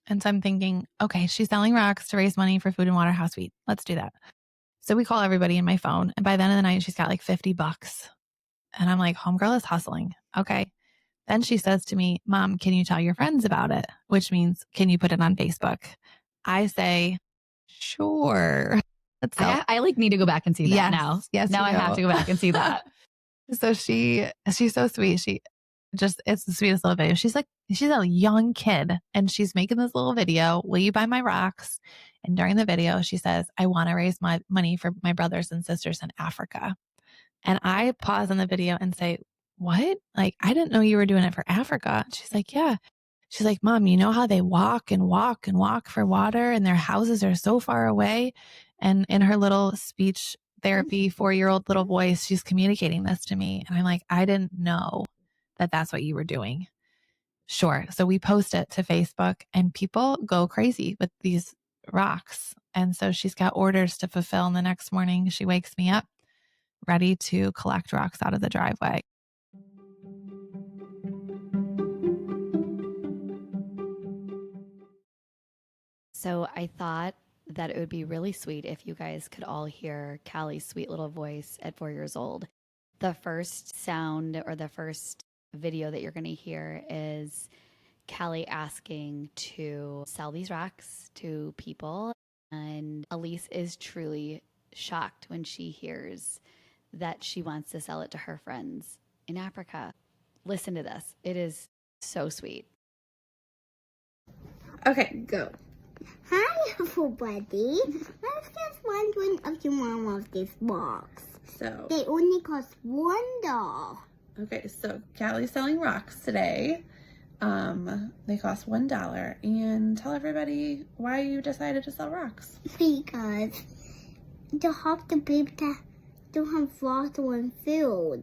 And so I'm thinking, okay, she's selling rocks to raise money for food and water. How sweet. Let's do that. So we call everybody in my phone. And by the end of the night, she's got like $50. And I'm like, homegirl is hustling. Okay. Then she says to me, Mom, can you tell your friends about it? Which means, can you put it on Facebook? I say, sure. So, I like need to go back and see that yes, now. Yes. Now I have to go back and see that. So she's so sweet. It's the sweetest little video. She's a young kid and she's making this little video. Will you buy my rocks? And during the video, she says, I want to raise my money for my brothers and sisters in Africa. And I pause on the video and say, what? Like, I didn't know you were doing it for Africa. She's like, yeah. She's like, Mom, you know how they walk and walk and walk for water and their houses are so far away. And in her little speech therapy 4-year-old little voice, she's communicating this to me. And I'm like, I didn't know that that's what you were doing. Sure. So we post it to Facebook and people go crazy with these rocks. And so she's got orders to fulfill. And the next morning she wakes me up ready to collect rocks out of the driveway. So I thought that it would be really sweet if you guys could all hear Callie's sweet little voice at 4 years old. The first sound or the first video that you're going to hear is Callie asking to sell these rocks to people. And Elise is truly shocked when she hears that she wants to sell it to her friends in Africa. Listen to this. It is so sweet. Okay, go. Hi, everybody. I was just wondering if you want one of these rocks. So They only cost $1. okay, so Callie's selling rocks today. They cost $1. And tell everybody why you decided to sell rocks. Because to help the people that don't have water and food.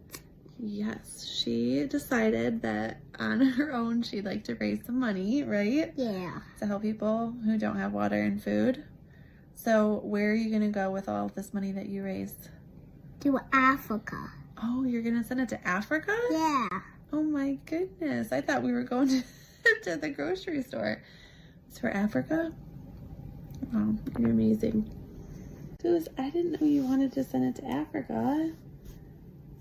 Yes, she decided that on her own she'd like to raise some money, right? Yeah. To help people who don't have water and food. So where are you going to go with all this money that you raised? To Africa. Oh, you're going to send it to Africa? Yeah. Oh my goodness. I thought we were going to the grocery store. It's for Africa? Wow, you're amazing. Goose, I didn't know you wanted to send it to Africa.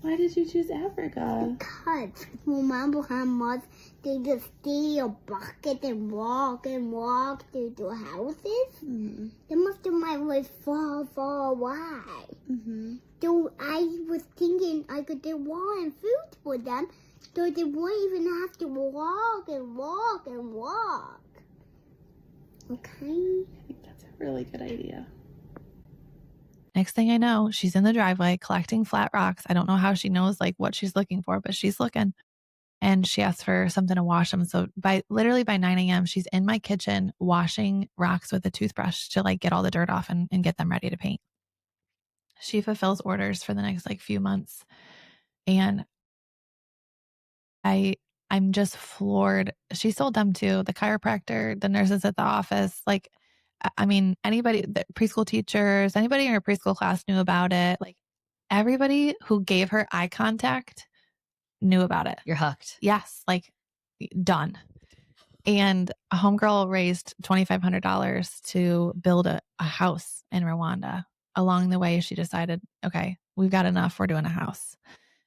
Why did you choose Africa? Because remember how much they just steal a bucket and walk through the houses? Mm-hmm. They must have might live far, far away. Mm-hmm. So I was thinking I could do water and food for them, so they won't even have to walk and walk and walk. Okay? I think that's a really good idea. Next thing I know, she's in the driveway collecting flat rocks. I don't know how she knows like what she's looking for, but she's looking. And she asks for something to wash them. So by 9 a.m., she's in my kitchen washing rocks with a toothbrush to like get all the dirt off and get them ready to paint. She fulfills orders for the next like few months. And I'm just floored. She sold them to the chiropractor, the nurses at the office. Like, I mean, anybody, the preschool teachers, anybody in her preschool class knew about it. Like everybody who gave her eye contact knew about it. You're hooked. Yes. Like done. And a homegirl raised $2,500 to build a house in Rwanda. Along the way, she decided, okay, we've got enough. We're doing a house.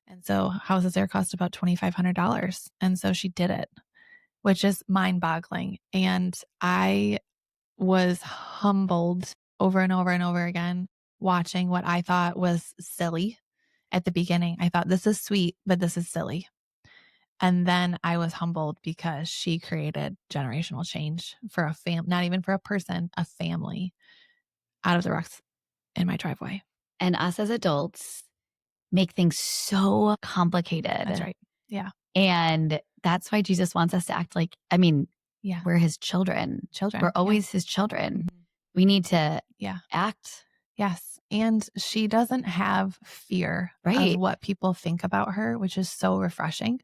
And so houses there cost about $2,500. And so she did it, which is mind boggling. And I was humbled over and over and over again, watching what I thought was silly at the beginning. I thought this is sweet, but this is silly. And then I was humbled because she created generational change for a family, not even for a person, a family out of the rocks in my driveway. And us as adults make things so complicated. That's right. Yeah. And that's why Jesus wants us to act like, Yeah. we're his children. We're always his children. Mhm. We need to Yeah. act. Yes. And she doesn't have fear Right. of what people think about her, which is so refreshing.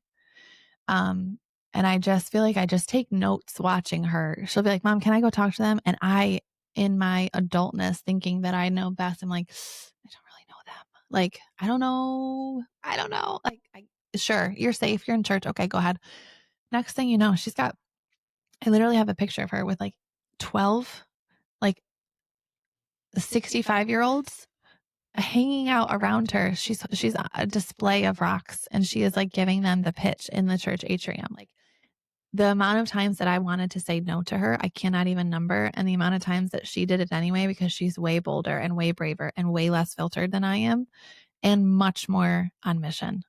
And I just feel like I just take notes watching her. She'll be like, Mom, can I go talk to them? And I, in my adultness, thinking that I know best, I'm like, I don't really know them. Like, I don't know. Like, sure, you're safe. You're in church. Okay, go ahead. Next thing you know, I literally have a picture of her with like 12, like 65-year-olds hanging out around her. She's a display of rocks, and she is like giving them the pitch in the church atrium. Like the amount of times that I wanted to say no to her, I cannot even number. And the amount of times that she did it anyway, because she's way bolder and way braver and way less filtered than I am, and much more on mission.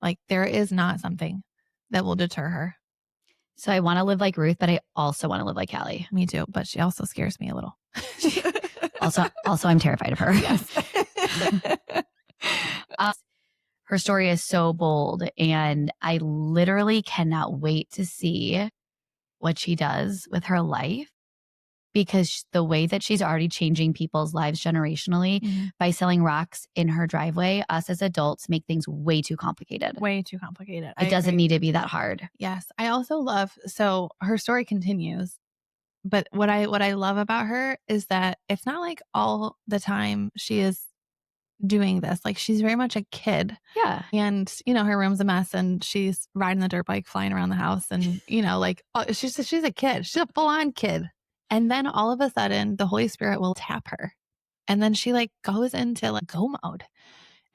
Like there is not something that will deter her. So I want to live like Ruth, but I also want to live like Callie. Me too, but she also scares me a little. Also, I'm terrified of her. Yes. Her story is so bold, and I literally cannot wait to see what she does with her life, because the way that she's already changing people's lives generationally by selling rocks in her driveway, us as adults make things way too complicated. Way too complicated. It doesn't need to be that hard. Yes. I also love, so her story continues, but what I love about her is that it's not like all the time she is doing this. Like she's very much a kid. Yeah. And, her room's a mess, and she's riding the dirt bike, flying around the house, and, like she's a kid. She's a full on kid. And then all of a sudden the Holy Spirit will tap her. And then she like goes into like go mode.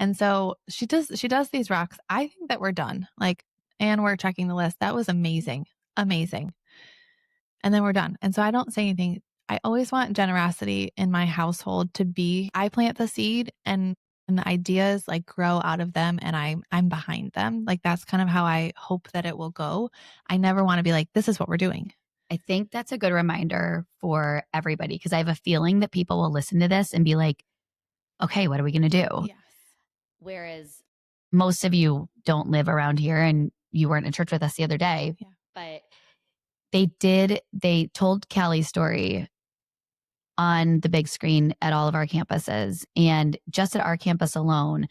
And so she does these rocks. I think that we're done. Like, and we're checking the list. That was amazing. Amazing. And then we're done. And so I don't say anything. I always want generosity in my household to be, I plant the seed and the ideas like grow out of them, and I'm behind them. Like that's kind of how I hope that it will go. I never want to be like, this is what we're doing. I think that's a good reminder for everybody, because I have a feeling that people will listen to this and be like, okay, what are we going to do? Yes. Whereas most of you don't live around here, and you weren't in church with us the other day, but they told Callie's story on the big screen at all of our campuses. And just at our campus alone,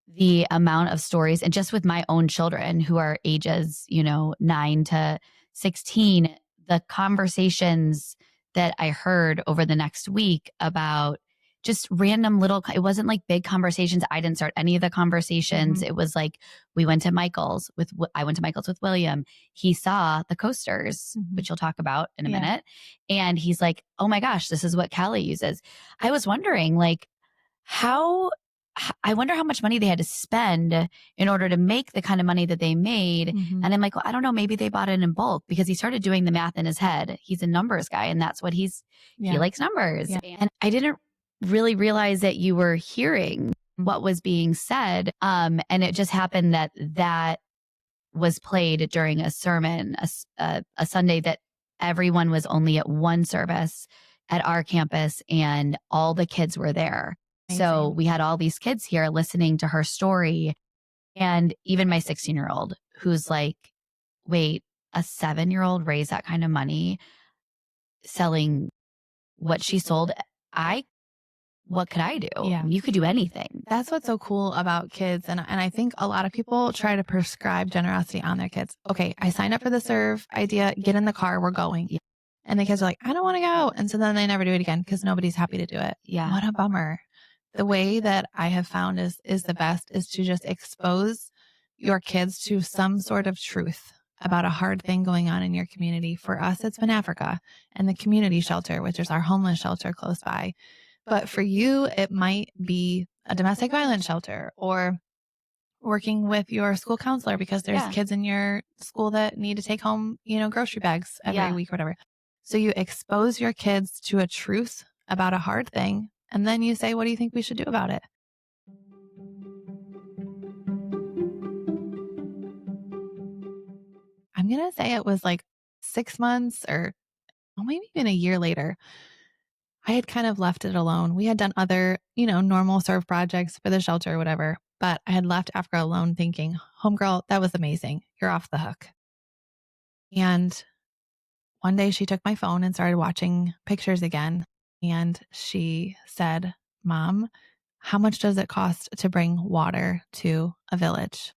the amount of stories, and just with my own children who are ages, 9 to 16, the conversations that I heard over the next week about just random little, it wasn't like big conversations. I didn't start any of the conversations. It was like, I went to Michael's with William. He saw the coasters, which you'll talk about in a minute. And he's like, oh my gosh, this is what Callie uses. I was wondering like I wonder how much money they had to spend in order to make the kind of money that they made. And I'm like, well, I don't know. Maybe they bought it in bulk, because he started doing the math in his head. He's a numbers guy, and that's what he likes numbers. And I didn't really realize that you were hearing what was being said. And it just happened that was played during a sermon, a Sunday that everyone was only at one service at our campus, and all the kids were there. Amazing. So we had all these kids here listening to her story. And even my 16-year-old, who's like, wait, a 7-year-old raised that kind of money selling what she sold. What could I do? Yeah. You could do anything. That's what's so cool about kids. And I think a lot of people try to prescribe generosity on their kids. Okay, I signed up for the serve idea. Get in the car. We're going. Yeah. And the kids are like, I don't want to go. And so then they never do it again because nobody's happy to do it. Yeah. What a bummer. The way that I have found is the best is to just expose your kids to some sort of truth about a hard thing going on in your community. For us, it's been Africa and the community shelter, which is our homeless shelter close by. But for you, it might be a domestic violence shelter, or working with your school counselor because there's kids in your school that need to take home, grocery bags every week or whatever. So you expose your kids to a truth about a hard thing, and then you say, what do you think we should do about it? I'm going to say it was like 6 months or maybe even a year later. I had kind of left it alone. We had done other, normal serve projects for the shelter or whatever, but I had left Africa alone thinking, homegirl, that was amazing. You're off the hook. And one day she took my phone and started watching pictures again. And she said, Mom, how much does it cost to bring water to a village?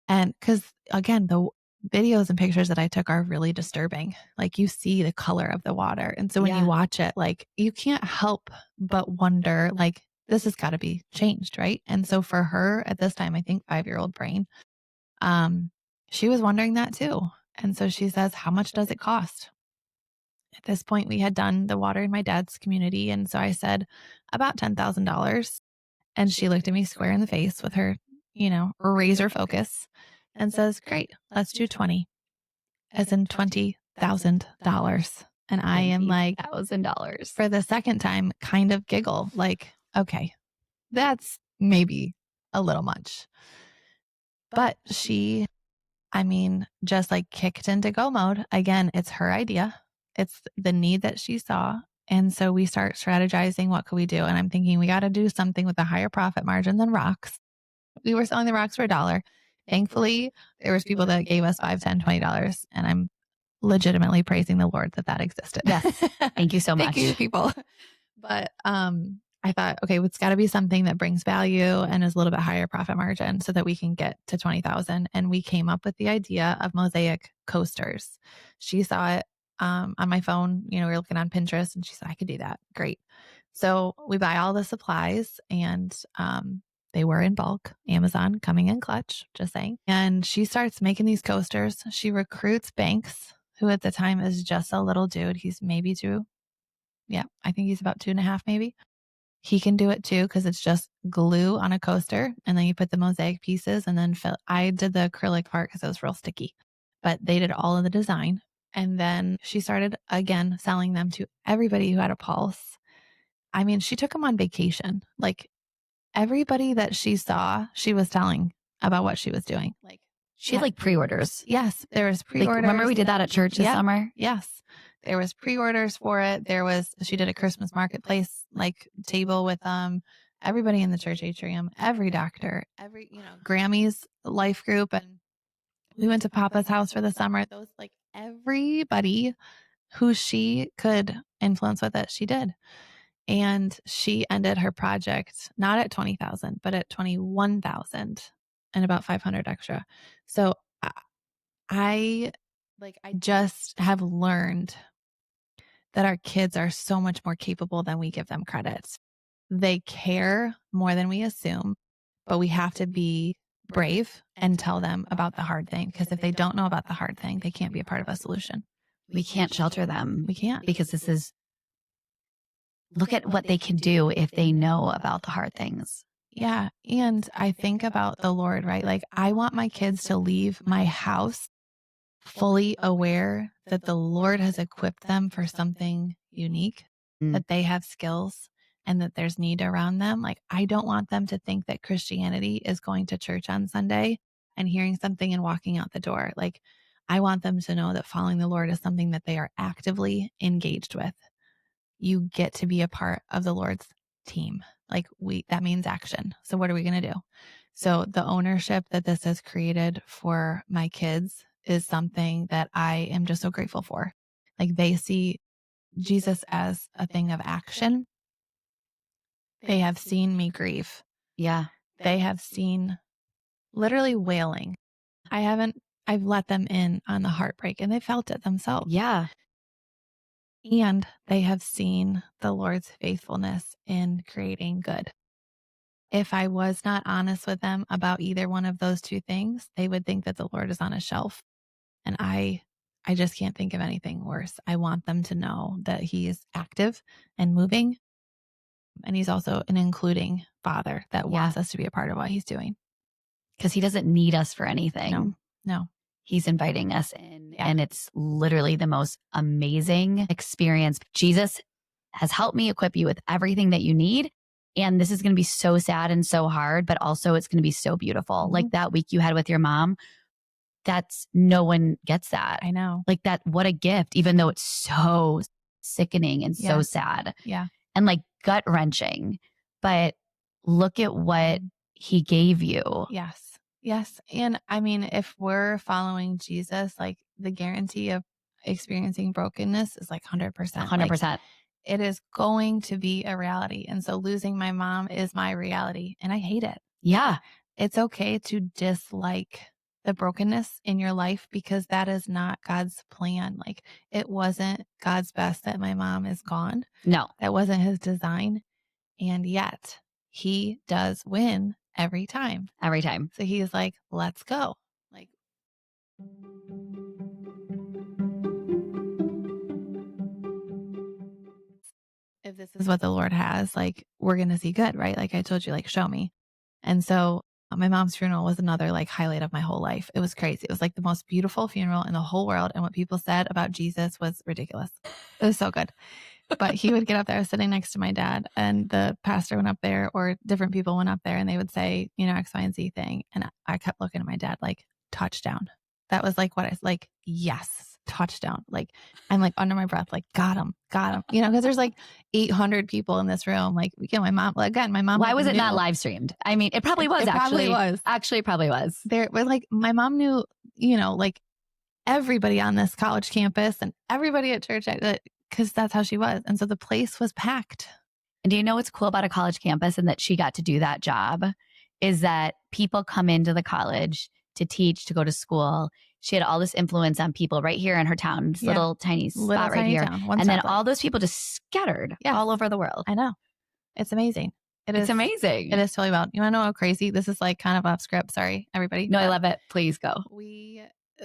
And because again, the videos and pictures that I took are really disturbing. Like you see the color of the water. And so when you watch it, like you can't help but wonder, like, this has got to be changed, right? And so for her at this time, I think 5-year-old brain, she was wondering that too. And so she says, how much does it cost? At this point, we had done the water in my dad's community. And so I said about $10,000. And she looked at me square in the face with her, razor focus and says, great, let's do 20, as in $20,000. And I am like, $1,000 for the second time, kind of giggle, like, okay, that's maybe a little much. But she, just like kicked into go mode. Again, it's her idea. It's the need that she saw. And so we start strategizing, what could we do? And I'm thinking we got to do something with a higher profit margin than rocks. We were selling the rocks for $1. Thankfully, there was people that gave us $5, $10, $20. And I'm legitimately praising the Lord that existed. Yes. Thank you so much. Thank you, people. But I thought, okay, it's got to be something that brings value and is a little bit higher profit margin so that we can get to 20,000. And we came up with the idea of mosaic coasters. She saw it on my phone. We were looking on Pinterest and she said, I could do that. Great. So we buy all the supplies and they were in bulk. Amazon coming in clutch, just saying. And she starts making these coasters. She recruits Banks, who at the time is just a little dude. He's maybe 2. Yeah, I think he's about 2.5 maybe. He can do it too because it's just glue on a coaster and then you put the mosaic pieces and then fill. I did the acrylic part because it was real sticky, but they did all of the design. And then she started again selling them to everybody who had a pulse. She took them on vacation. Like everybody that she saw, she was telling about what she was doing. Like she had like pre-orders. Yes, there was pre-orders. Remember we did that at church this summer? Yes. There was pre-orders for it. She did a Christmas marketplace like table with everybody in the church atrium, every doctor, Grammy's life group. And we went to Papa's house for the summer. Those like everybody who she could influence with it, she did. And she ended her project not at 20,000, but at 21,000 and about 500 extra. So I just have learned that our kids are so much more capable than we give them credit. They care more than we assume, but we have to be brave and tell them about the hard thing. Because if they don't know about the hard thing, they can't be a part of a solution. We can't shelter them. We can't. Because look at what they can do if they know about the hard things. Yeah. And I think about the Lord, right? Like I want my kids to leave my house fully aware that the Lord has equipped them for something unique, that they have skills and that there's need around them. Like, I don't want them to think that Christianity is going to church on Sunday and hearing something and walking out the door. Like, I want them to know that following the Lord is something that they are actively engaged with. You get to be a part of the Lord's team. Like that means action. So what are we going to do? So the ownership that this has created for my kids is something that I am just so grateful for. Like they see Jesus as a thing of action. They have seen me grieve. Yeah. They have seen literally wailing. I've let them in on the heartbreak and they felt it themselves. Yeah. And they have seen the Lord's faithfulness in creating good. If I was not honest with them about either one of those two things, they would think that the Lord is on a shelf. And I just can't think of anything worse. I want them to know that he is active and moving. And he's also an including father that wants us to be a part of what he's doing. Because he doesn't need us for anything. No. He's inviting us in. Yeah. And it's literally the most amazing experience. Jesus has helped me equip you with everything that you need. And this is going to be so sad and so hard, but also it's going to be so beautiful. Mm-hmm. Like that week you had with your mom. No one gets that. I know. Like that, what a gift, even though it's so sickening and so sad. Yeah. And like gut wrenching. But look at what he gave you. Yes. And I mean, if we're following Jesus, like the guarantee of experiencing brokenness is like 100%. 100%. Like, it is going to be a reality. And so losing my mom is my reality and I hate it. Yeah. It's okay to dislike the brokenness in your life because that is not God's plan. Like it wasn't God's best that my mom is gone. No. That wasn't his design. And yet he does win every time. Every time. So he's like, let's go. Like, if this is what the Lord has, like, we're going to see good, right? Like I told you, like, show me. And so my mom's funeral was another like highlight of my whole life. It was crazy. It was like the most beautiful funeral in the whole world. And what people said about Jesus was ridiculous. It was so good. But he would get up there. I was sitting next to my dad, and the pastor went up there, or different people went up there, and they would say, you know, X, Y, and Z thing. And I kept looking at my dad like, touchdown. That was like what I was like, yes, touchdown. Like, I'm like under my breath, like, got him. You know, because there's like 800 people in this room. Like, you know, my mom. Why like, was it not live streamed? I mean, it probably was. Probably was. Actually, it probably was. There were like, my mom knew, you know, like everybody on this college campus and everybody at church, because that's how she was. And so the place was packed. And do you know what's cool about a college campus and that she got to do that job is that people come into the college to teach, to go to school. She had all this influence on people right here in her town, this little tiny spot right here. And then all those people just scattered all over the world. I know. It's amazing. It's amazing. It is totally wild. You want to know how crazy? This is like kind of off script. Sorry, everybody. No, I love it. Please go.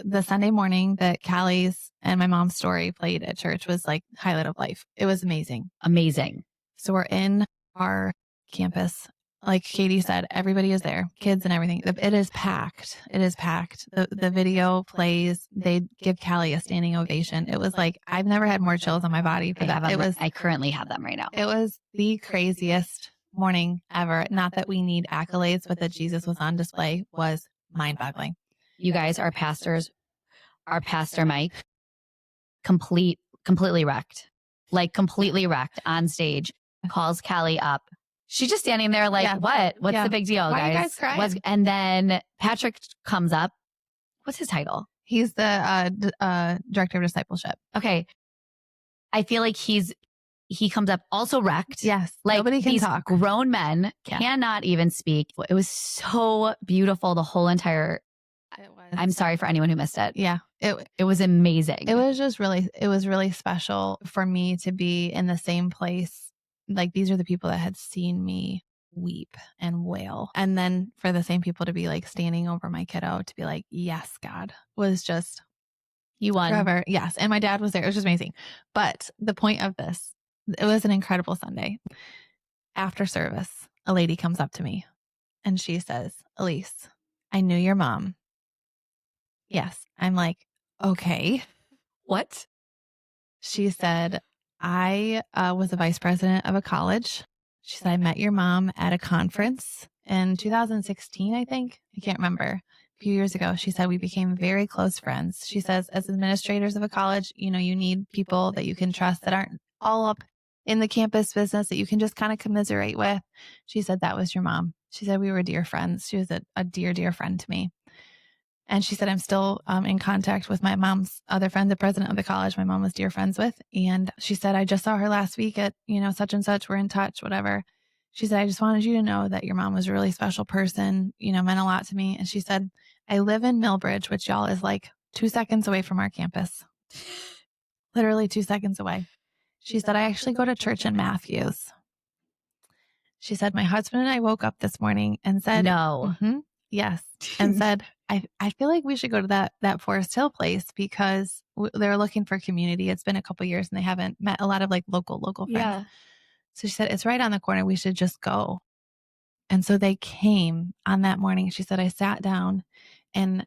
The Sunday morning that Callie's and my mom's story played at church was like highlight of life. It was amazing. Amazing. So we're in our campus. Like Katie said, everybody is there, kids and everything. It is packed. The video plays. They give Callie a standing ovation. It was like, I've never had more chills on my body for that. I currently have them right now. It was the craziest morning ever. Not that we need accolades, but that Jesus was on display was mind-boggling. You guys, our pastors, our pastor Mike, completely wrecked. Like completely wrecked on stage, calls Callie up. She's just standing there like, what? What's the big deal, guys? Why are you guys crying? And then Patrick comes up. What's his title? He's the director of discipleship. Okay. I feel like he comes up also wrecked. Yes. Like nobody can talk. Grown men cannot even speak. It was so beautiful. The whole entire, I'm sorry for anyone who missed it. Yeah. It was amazing. It was really special for me to be in the same place. Like, these are the people that had seen me weep and wail. And then for the same people to be like standing over my kiddo to be like, yes, God, was just, you won. Forever. Yes. And my dad was there. It was just amazing. But the point of this, it was an incredible Sunday. After service, a lady comes up to me and she says, Elise, I knew your mom. Yes. I'm like, okay. What? She said, I was a vice president of a college. She said, I met your mom at a conference in 2016, I think. I can't remember. A few years ago. She said, we became very close friends. She says, as administrators of a college, you know, you need people that you can trust that aren't all up in the campus business that you can just kind of commiserate with. She said, that was your mom. She said, we were dear friends. She was a dear, dear friend to me. And she said, I'm still in contact with my mom's other friend, the president of the college my mom was dear friends with. And she said, I just saw her last week at, you know, such and such. We're in touch, whatever. She said, I just wanted you to know that your mom was a really special person, you know, meant a lot to me. And she said, I live in Millbridge, which y'all is like 2 seconds away from our campus. Literally 2 seconds away. She said, I actually go to church in Matthews. She said, my husband and I woke up this morning and said, no. Yes. And said, I feel like we should go to that Forest Hill place because they're looking for community. It's been a couple years and they haven't met a lot of like local friends. Yeah. So she said, it's right on the corner. We should just go. And so they came on that morning. She said, I sat down and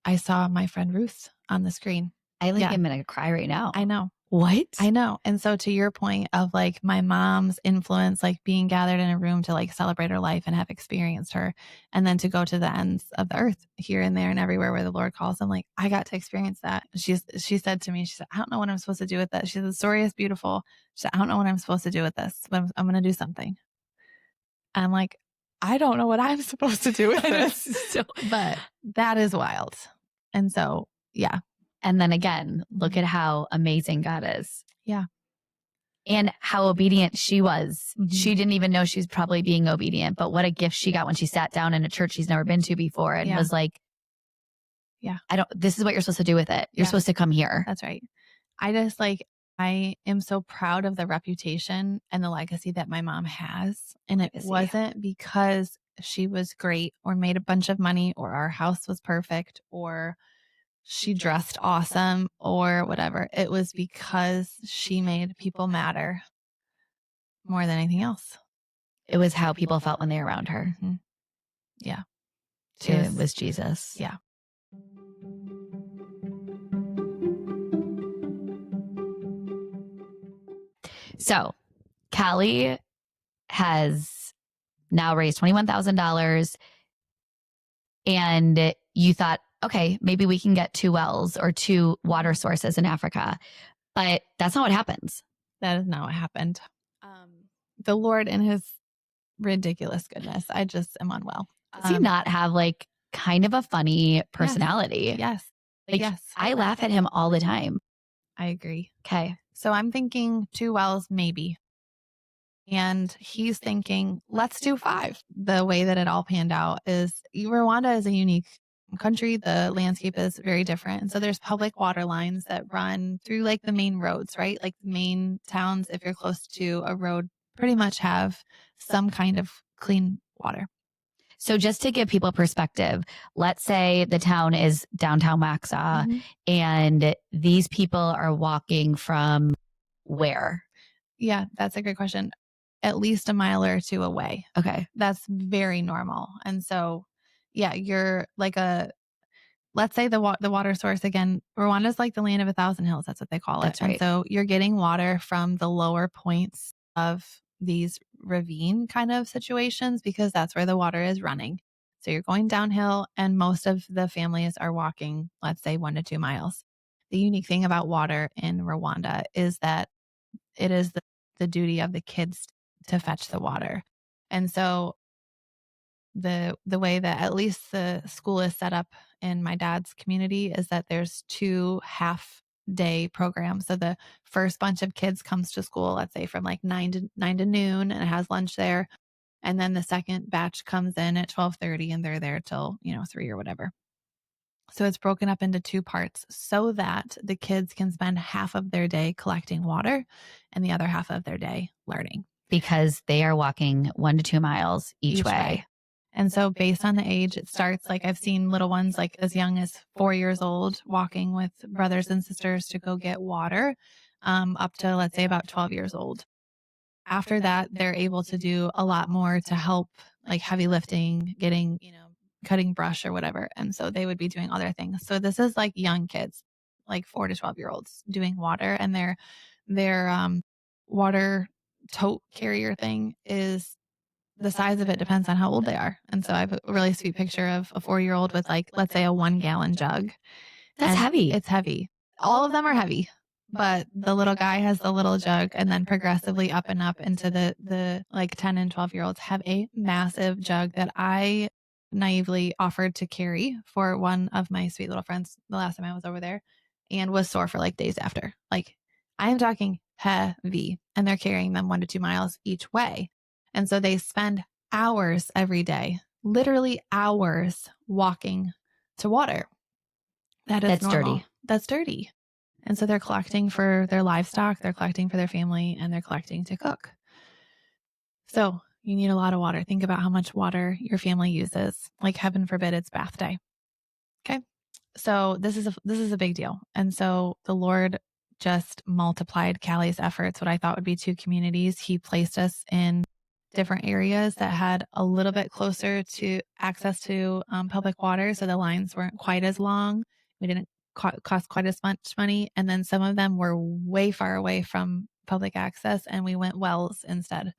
I saw my friend Ruth on the screen. I'm going to cry right now. I know. What? I know. And so to your point of like my mom's influence, like being gathered in a room to like celebrate her life and have experienced her, and then to go to the ends of the earth here and there and everywhere where the Lord calls them, like I got to experience that. She said to me, she said, I don't know what I'm supposed to do with that. She said, the story is beautiful. She said, I don't know what I'm supposed to do with this, but I'm going to do something. And I'm like, I don't know what I'm supposed to do with this, but that is wild. And so, yeah. And then again, look at how amazing God is. Yeah. And how obedient she was. Mm-hmm. She didn't even know she was probably being obedient, but what a gift she got when she sat down in a church she's never been to before and was like, this is what you're supposed to do with it. You're supposed to come here. That's right. I am so proud of the reputation and the legacy that my mom has. And it wasn't because she was great or made a bunch of money or our house was perfect or she dressed awesome or whatever. It was because she made people matter. more than anything else. It was how people felt when they were around her. Mm-hmm. Yeah. It was Jesus. Yeah. So Callie has now raised $21,000, and you thought, okay, maybe we can get 2 wells or 2 water sources in Africa. But that's not what happens. That is not what happened. The Lord, in his ridiculous goodness, I just am unwell. Does he not have like kind of a funny personality? Yes. Like, yes. I laugh at him all the time. I agree. Okay. So I'm thinking 2 wells, maybe. And he's thinking, let's do 5. The way that it all panned out is Rwanda is a unique country. The landscape is very different. And so there's public water lines that run through like the main roads, right? Like the main towns, if you're close to a road, pretty much have some kind of clean water. So just to give people perspective, let's say the town is downtown Maxa, and these people are walking from where? Yeah, that's a great question. At least a mile or 2 away. Okay. That's very normal. And so, yeah, you're like let's say the water source again, Rwanda's like the land of 1,000 hills. That's what they call it. That's right. And so you're getting water from the lower points of these ravine kind of situations because that's where the water is running. So you're going downhill and most of the families are walking, let's say 1 to 2 miles. The unique thing about water in Rwanda is that it is the duty of the kids to fetch the water. And so the way that at least the school is set up in my dad's community is that there's 2 half-day programs. So the first bunch of kids comes to school, let's say from like 9 to noon, and it has lunch there. And then the second batch comes in at 12:30 and they're there till, 3 or whatever. So it's broken up into 2 parts so that the kids can spend half of their day collecting water and the other half of their day learning. Because they are walking 1 to 2 miles each way. And so based on the age, it starts like I've seen little ones like as young as 4 years old walking with brothers and sisters to go get water, up to let's say about 12 years old. After that, they're able to do a lot more to help like heavy lifting, getting, cutting brush or whatever. And so they would be doing other things. So this is like young kids, like 4 to 12-year-olds doing water, and their water tote carrier thing is the size of it depends on how old they are. And so I have a really sweet picture of a 4-year-old with like, let's say a 1-gallon jug. That's heavy. It's heavy. All of them are heavy, but the little guy has the little jug, and then progressively up and up into the like 10 and 12-year-olds have a massive jug that I naively offered to carry for one of my sweet little friends the last time I was over there, and was sore for like days after. Like I am talking heavy, and they're carrying them 1 to 2 miles each way. And so they spend hours every day, literally hours walking to water. That's normal. Dirty. That's dirty. And so they're collecting for their livestock, they're collecting for their family, and they're collecting to cook. So you need a lot of water. Think about how much water your family uses. Like heaven forbid it's bath day. Okay. So this is a big deal. And so the Lord just multiplied Callie's efforts. What I thought would be 2 communities, he placed us in different areas that had a little bit closer to access to public water. So the lines weren't quite as long. We didn't cost quite as much money. And then some of them were way far away from public access, and we went wells instead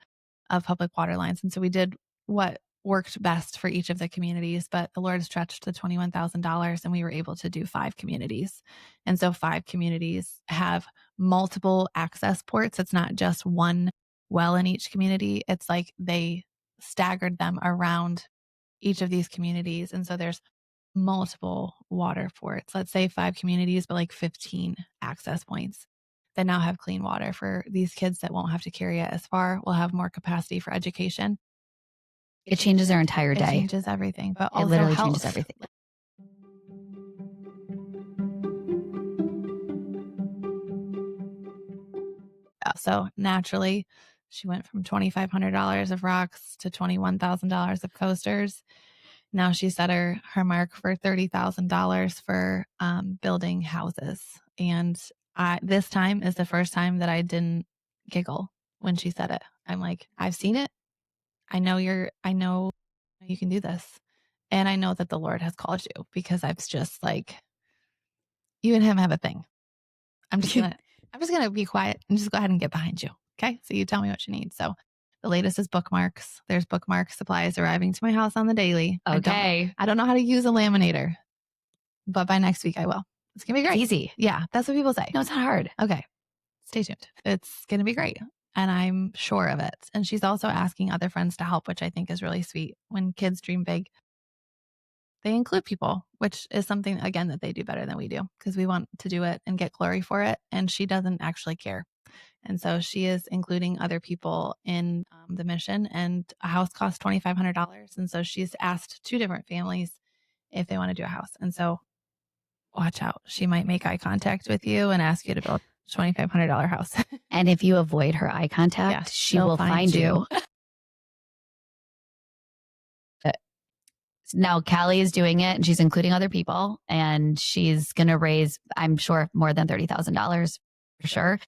of public water lines. And so we did what worked best for each of the communities, but the Lord stretched the $21,000 and we were able to do 5 communities. And so 5 communities have multiple access ports. It's not just one well in each community. It's like they staggered them around each of these communities. And so there's multiple water ports, let's say 5 communities, but like 15 access points that now have clean water for these kids that won't have to carry it as far, will have more capacity for education. It changes their entire day. It changes everything, but also it literally health. changes everything. So naturally, she went from $2,500 of rocks to $21,000 of coasters. Now she set her mark for $30,000 for building houses. And this time is the first time that I didn't giggle when she said it. I'm like, I've seen it. I know you can do this. And I know that the Lord has called you, because I've just like, you and him have a thing. I'm just gonna be quiet and just go ahead and get behind you. Okay. So you tell me what you need. So the latest is bookmarks. There's bookmark supplies arriving to my house on the daily. Okay. I don't know how to use a laminator, but by next week I will. It's gonna be great. It's easy. Yeah. That's what people say. No, it's not hard. Okay. Stay tuned. It's gonna be great. And I'm sure of it. And she's also asking other friends to help, which I think is really sweet. When kids dream big, they include people, which is something, again, that they do better than we do, because we want to do it and get glory for it. And she doesn't actually care. And so she is including other people in the mission, and a house costs $2,500. And so she's asked 2 different families if they want to do a house. And so watch out. She might make eye contact with you and ask you to build a $2,500 house. And if you avoid her eye contact, she will find you. Now Callie is doing it, and she's including other people, and she's going to raise, I'm sure, more than $30,000 for sure.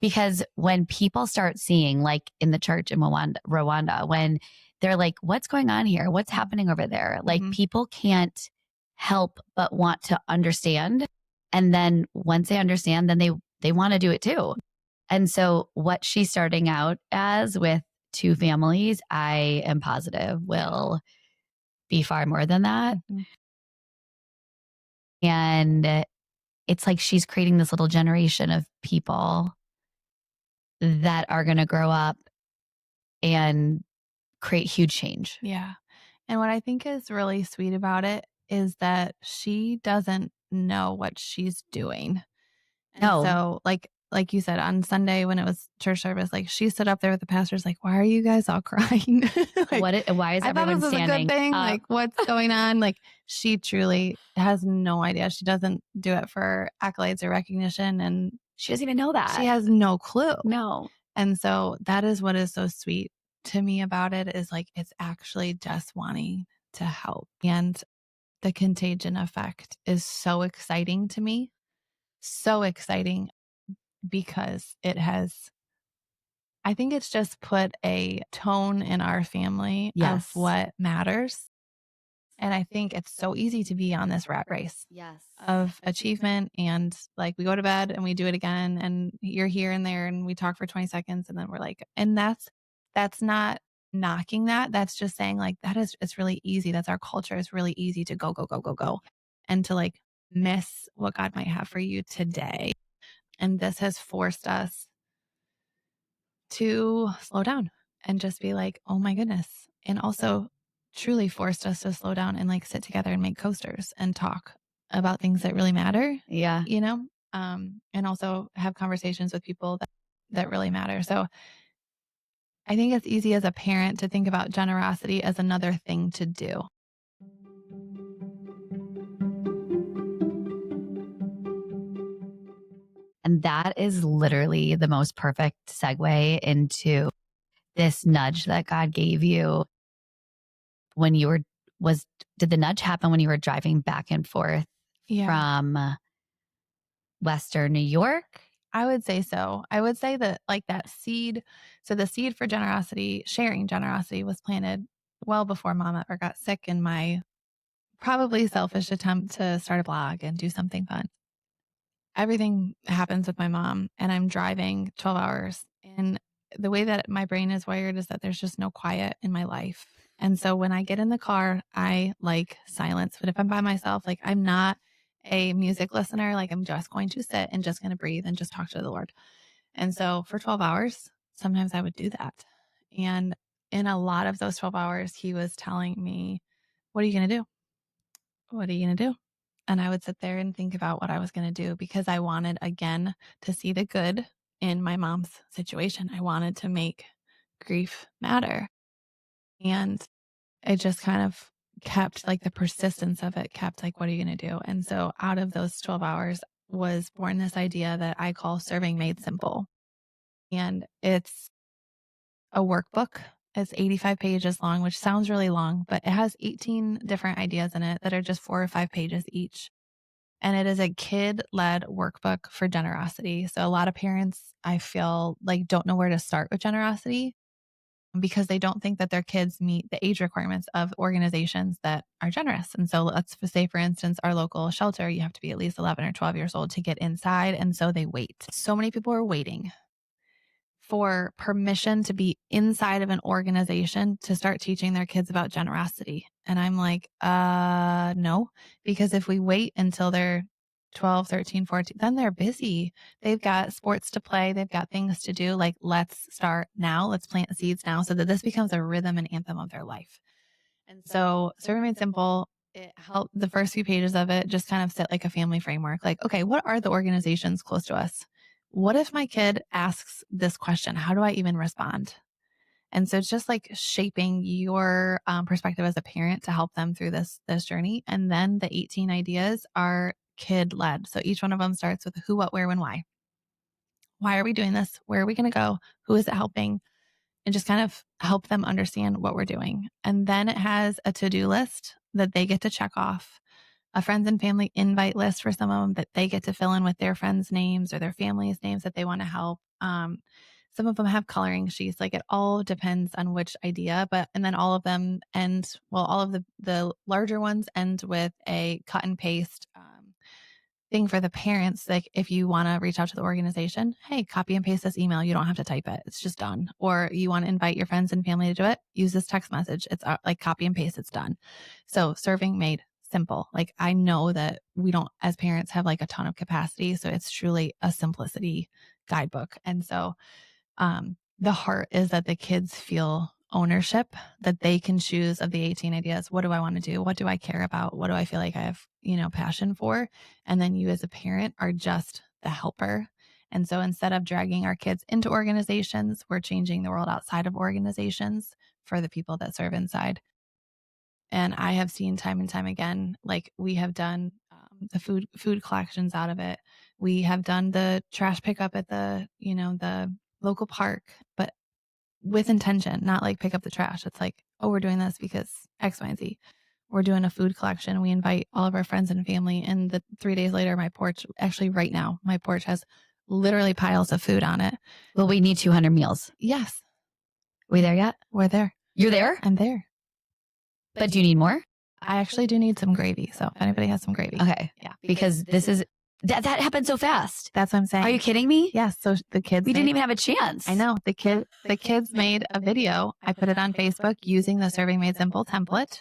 Because when people start seeing, like in the church in Rwanda, when they're like, what's going on here? What's happening over there? Like, people can't help but want to understand. And then once they understand, then they want to do it too. And so what she's starting out as with 2 families, I am positive will be far more than that. And it's like she's creating this little generation of people that are going to grow up and create huge change. Yeah. And what I think is really sweet about it is that she doesn't know what she's doing. And No. so like you said, on Sunday when it was church service, like she stood up there with the pastors, like, why are you guys all crying? Like, why is I thought everyone this was standing? a good thing. Like, what's going on? Like, she truly has no idea. She doesn't do it for accolades or recognition. And she doesn't even know that. She has no clue. No. And so that is what is so sweet to me about it, is like, it's actually just wanting to help. And the contagion effect is so exciting to me. So exciting, because it has, I think it's just put a tone in our family of what matters. And I think it's so easy to be on this rat race of achievement, and like we go to bed and we do it again, and you're here and there and we talk for 20 seconds and then we're like, and that's not knocking that. That's just saying like, it's really easy. That's our culture. It's really easy to go, and to like miss what God might have for you today. And this has forced us to slow down and just be like, oh my goodness. And also truly forced us to slow down and like sit together and make coasters and talk about things that really matter. Yeah. You know, and also have conversations with people that really matter. So I think it's easy as a parent to think about generosity as another thing to do. And that is literally the most perfect segue into this nudge that God gave you when you did the nudge happen when you were driving back and forth from Western New York? I would say so. I would say that like that seed. So the seed for generosity, sharing generosity, was planted well before Mom ever got sick, in my probably selfish attempt to start a blog and do something fun. Everything happens with my mom, and I'm driving 12 hours. And the way that my brain is wired is that there's just no quiet in my life. And so when I get in the car, I like silence. But if I'm by myself, like I'm not a music listener, like I'm just going to sit and just going to breathe and just talk to the Lord. And so for 12 hours, sometimes I would do that. And in a lot of those 12 hours, he was telling me, what are you going to do? What are you going to do? And I would sit there and think about what I was going to do, because I wanted, again, to see the good in my mom's situation. I wanted to make grief matter. And it just kind of kept, like, the persistence of it kept like, what are you going to do? And so out of those 12 hours was born this idea that I call Serving Made Simple. And it's a workbook. It's 85 pages long, which sounds really long, but it has 18 different ideas in it that are just 4 or 5 pages each. And it is a kid-led workbook for generosity. So a lot of parents, I feel like, don't know where to start with generosity because they don't think that their kids meet the age requirements of organizations that are generous. And so let's say, for instance, our local shelter, you have to be at least 11 or 12 years old to get inside. And so they wait. So many people are waiting for permission to be inside of an organization to start teaching their kids about generosity. And I'm like, no, because if we wait until they're 12, 13, 14, then they're busy. They've got sports to play. They've got things to do. Like, let's start now. Let's plant seeds now so that this becomes a rhythm and anthem of their life. And so Serving Made Simple, it helped, the first few pages of it just kind of set like a family framework. Like, okay, what are the organizations close to us? What if my kid asks this question? How do I even respond? And so it's just like shaping your perspective as a parent to help them through this journey. And then the 18 ideas are kid led. So each one of them starts with who, what, where, when, why. Why are we doing this? Where are we going to go? Who is it helping? And just kind of help them understand what we're doing. And then it has a to-do list that they get to check off, a friends and family invite list for some of them that they get to fill in with their friends' names or their family's names that they want to help. Some of them have coloring sheets. Like, it all depends on which idea, and then all of them end, well, all of the larger ones end with a cut and paste thing for the parents. Like, if you want to reach out to the organization, hey, copy and paste this email. You don't have to type it. It's just done. Or you want to invite your friends and family to do it, use this text message. It's like copy and paste. It's done. So Serving Made Simple. Like, I know that we don't, as parents, have like a ton of capacity. So it's truly a simplicity guidebook. And so the heart is that the kids feel ownership, that they can choose of the 18 ideas. What do I want to do? What do I care about? What do I feel like I have, passion for? And then you as a parent are just the helper. And so instead of dragging our kids into organizations, we're changing the world outside of organizations for the people that serve inside. And I have seen time and time again, like, we have done the food collections out of it. We have done the trash pickup at the local park, but with intention, not like pick up the trash. It's like, oh, we're doing this because X, Y, and Z. We're doing a food collection. We invite all of our friends and family. And 3 days later, my porch, actually right now, my porch has literally piles of food on it. Well, we need 200 meals. Yes. We there yet? We're there. You're there? I'm there. But do you need more? I actually do need some gravy. So if anybody has some gravy. Okay. Yeah. Because this is, that happened so fast. That's what I'm saying. Are you kidding me? Yes. So the kids, we didn't even have a chance. I know. The kids made a video. I put it on Facebook using the Serving Made Simple template.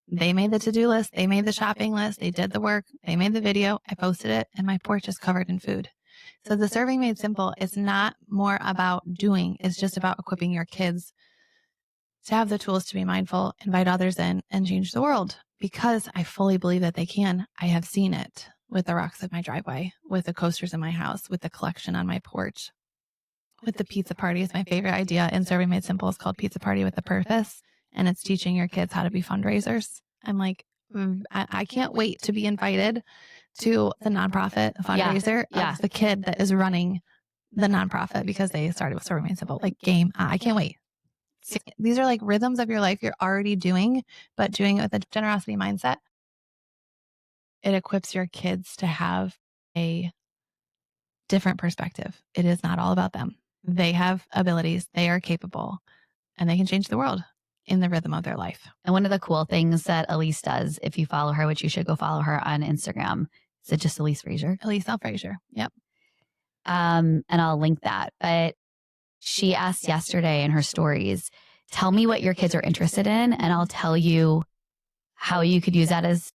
They made the to-do list. They made the shopping list. They did the work. They made the video. I posted it, and my porch is covered in food. So the Serving Made Simple is not more about doing. It's just about equipping your kids to have the tools to be mindful, invite others in, and change the world, because I fully believe that they can. I have seen it with the rocks of my driveway, with the coasters in my house, with the collection on my porch, with the pizza parties. My favorite idea in Serving Made Simple is called Pizza Party with a Purpose, and it's teaching your kids how to be fundraisers. I'm like, I can't wait to be invited to the nonprofit fundraiser of the kid that is running the nonprofit because they started with Serving Made Simple. Like, game, I can't wait. These are like rhythms of your life you're already doing, but doing it with a generosity mindset. It equips your kids to have a different perspective. It is not all about them. They have abilities, they are capable, and they can change the world in the rhythm of their life. And one of the cool things that Elise does, if you follow her, which you should go follow her on Instagram, is it just Elise Fraser? Elise Fraser. Yep. And I'll link that. But she asked yesterday in her stories, tell me what your kids are interested in, and I'll tell you how you could use that as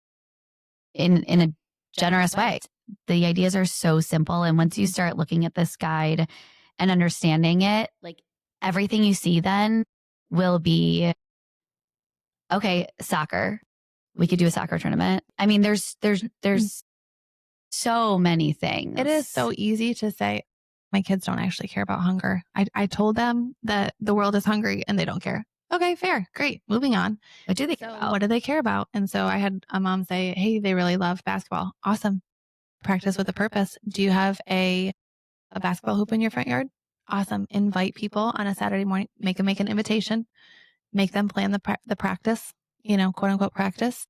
in a generous way. The ideas are so simple. And once you start looking at this guide and understanding it, like, everything you see then will be, okay, soccer. We could do a soccer tournament. I mean, there's so many things. It is so easy to say, my kids don't actually care about hunger. I told them that the world is hungry and they don't care. Okay, fair. Great. Moving on. What do they care about? What do they care about? And so I had a mom say, hey, they really love basketball. Awesome. Practice with a purpose. Do you have a basketball hoop in your front yard? Awesome. Invite people on a Saturday morning. Make an invitation. Make them plan the practice, quote unquote practice.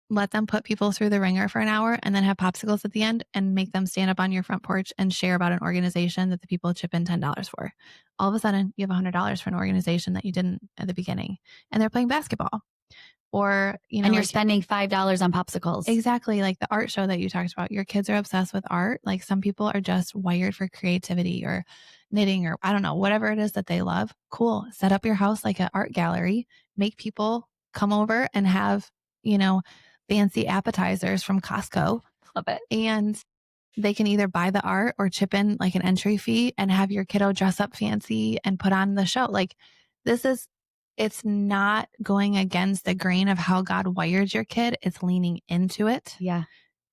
let them put people through the ringer for an hour and then have popsicles at the end and make them stand up on your front porch and share about an organization that the people chip in $10 for. All of a sudden, you have $100 for an organization that you didn't at the beginning, and they're playing basketball. Or, you know, and you're spending $5 on popsicles. Exactly. Like the art show that you talked about. Your kids are obsessed with art. Like some people are just wired for creativity or knitting or I don't know, whatever it is that they love. Cool. Set up your house like an art gallery. Make people come over and have, you know, fancy appetizers from Costco. Love it. And they can either buy the art or chip in like an entry fee and have your kiddo dress up fancy and put on the show. Like it's not going against the grain of how God wired your kid. It's leaning into it. Yeah.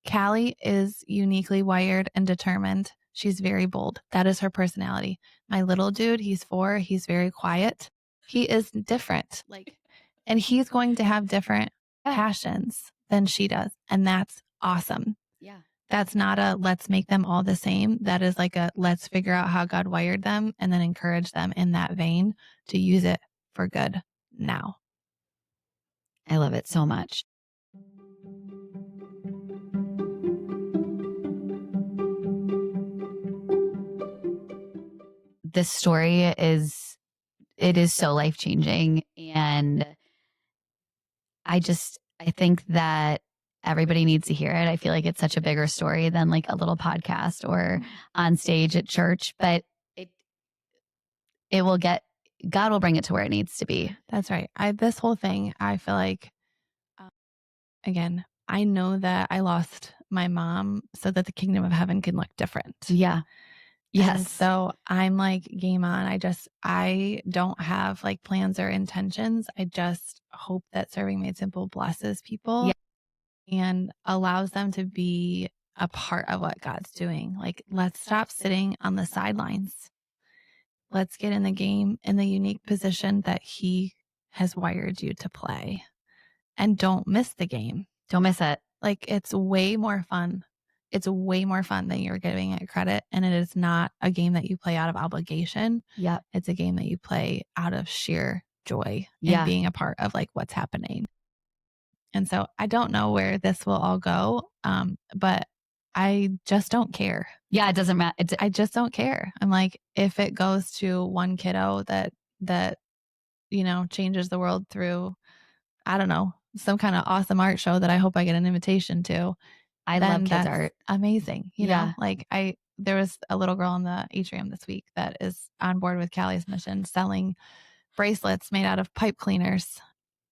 Callie is uniquely wired and determined. She's very bold. That is her personality. My little dude, he's 4. He's very quiet. He is different. And he's going to have different passions than she does. And that's awesome. Yeah. That's not a let's make them all the same. That is like a let's figure out how God wired them and then encourage them in that vein to use it for good now. I love it so much. This story is so life-changing, and I think that everybody needs to hear it. I feel like it's such a bigger story than like a little podcast or on stage at church, but God will bring it to where it needs to be. That's right. This whole thing, I feel like, again, I know that I lost my mom so that the kingdom of heaven can look different. Yeah. Yes. And so I'm like, game on. I don't have like plans or intentions. I just hope that Serving Made Simple blesses people and allows them to be a part of what God's doing. Like, let's stop sitting on the sidelines. Let's get in the game in the unique position that He has wired you to play. And don't miss the game. Don't miss it. Like, it's way more fun. It's way more fun than you're giving it credit. And it is not a game that you play out of obligation. Yeah. It's a game that you play out of sheer joy and being a part of like what's happening. And so I don't know where this will all go. But I just don't care. Yeah. It doesn't matter. I just don't care. I'm like, if it goes to one kiddo that, you know, changes the world through, I don't know, some kind of awesome art show that I hope I get an invitation to. I love kids art. Amazing. You know, like there was a little girl in the atrium this week that is on board with Callie's mission, selling bracelets made out of pipe cleaners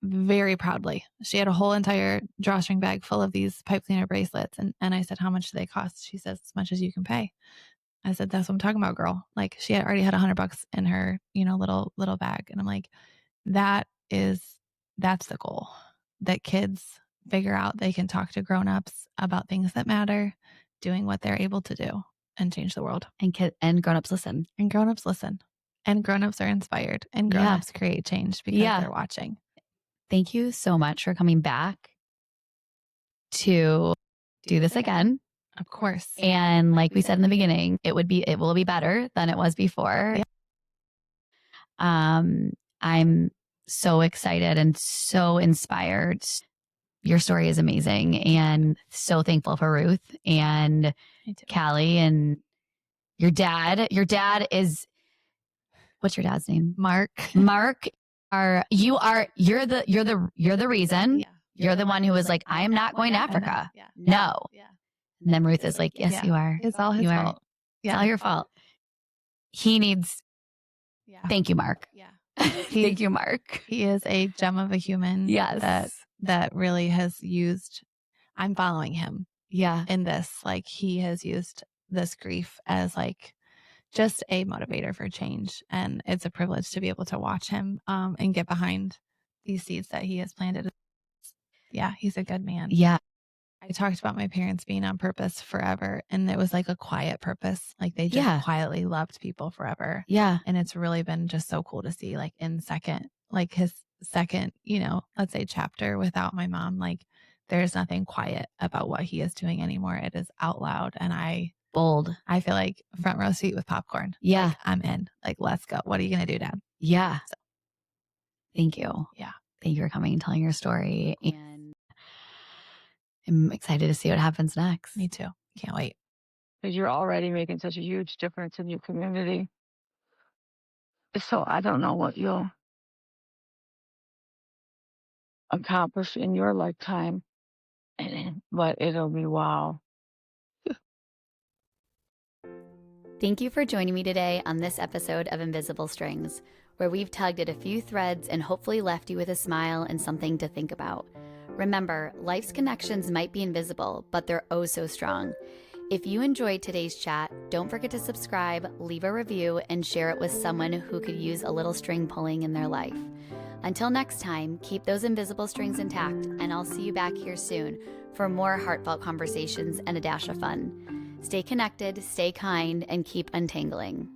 very proudly. She had a whole entire drawstring bag full of these pipe cleaner bracelets. And I said, how much do they cost? She says, as much as you can pay. I said, that's what I'm talking about, girl. Like she had already had $100 in her, you know, little bag. And I'm like, that's the goal, that kids figure out they can talk to grownups about things that matter, doing what they're able to do and change the world. And grownups listen. And grownups listen. And grownups are inspired. And grownups create change because they're watching. Thank you so much for coming back to do this again. Of course. And like we said in the beginning, it will be better than it was before. Yeah. I'm so excited and so inspired. Your story is amazing, and so thankful for Ruth and Callie and your dad. Your dad is, what's your dad's name? Mark. Mark. You're the reason. Yeah. You're the one who was like, I am not going to Africa. Yeah. No. Yeah. And then Ruth is like, yes, you are. It's all his fault. Yeah. It's all your fault. He needs. Yeah. Thank you, Mark. Yeah. Thank you, Mark. He is a gem of a human. Yes. That really has used, I'm following him. Yeah. In this, like he has used this grief as like just a motivator for change. And it's a privilege to be able to watch him and get behind these seeds that he has planted. Yeah, he's a good man. Yeah. I talked about my parents being on purpose forever, and it was like a quiet purpose. Like they just quietly loved people forever. Yeah. And it's really been just so cool to see like his second, you know, let's say chapter without my mom, like there's nothing quiet about what he is doing anymore. It is out loud, and bold. I feel like front row seat with popcorn. Yeah. Like, I'm in. Like, let's go. What are you going to do, Dad? Yeah. So, thank you. Yeah. Thank you for coming and telling your story. And I'm excited to see what happens next. Me too. Can't wait. Because you're already making such a huge difference in your community. So I don't know what you'll accomplish in your lifetime, but it'll be wow. Thank you for joining me today on this episode of Invisible Strings, where we've tugged at a few threads and hopefully left you with a smile and something to think about. Remember, life's connections might be invisible, but they're oh so strong. If you enjoyed today's chat, don't forget to subscribe, leave a review, and share it with someone who could use a little string pulling in their life. Until next time, keep those invisible strings intact, and I'll see you back here soon for more heartfelt conversations and a dash of fun. Stay connected, stay kind, and keep untangling.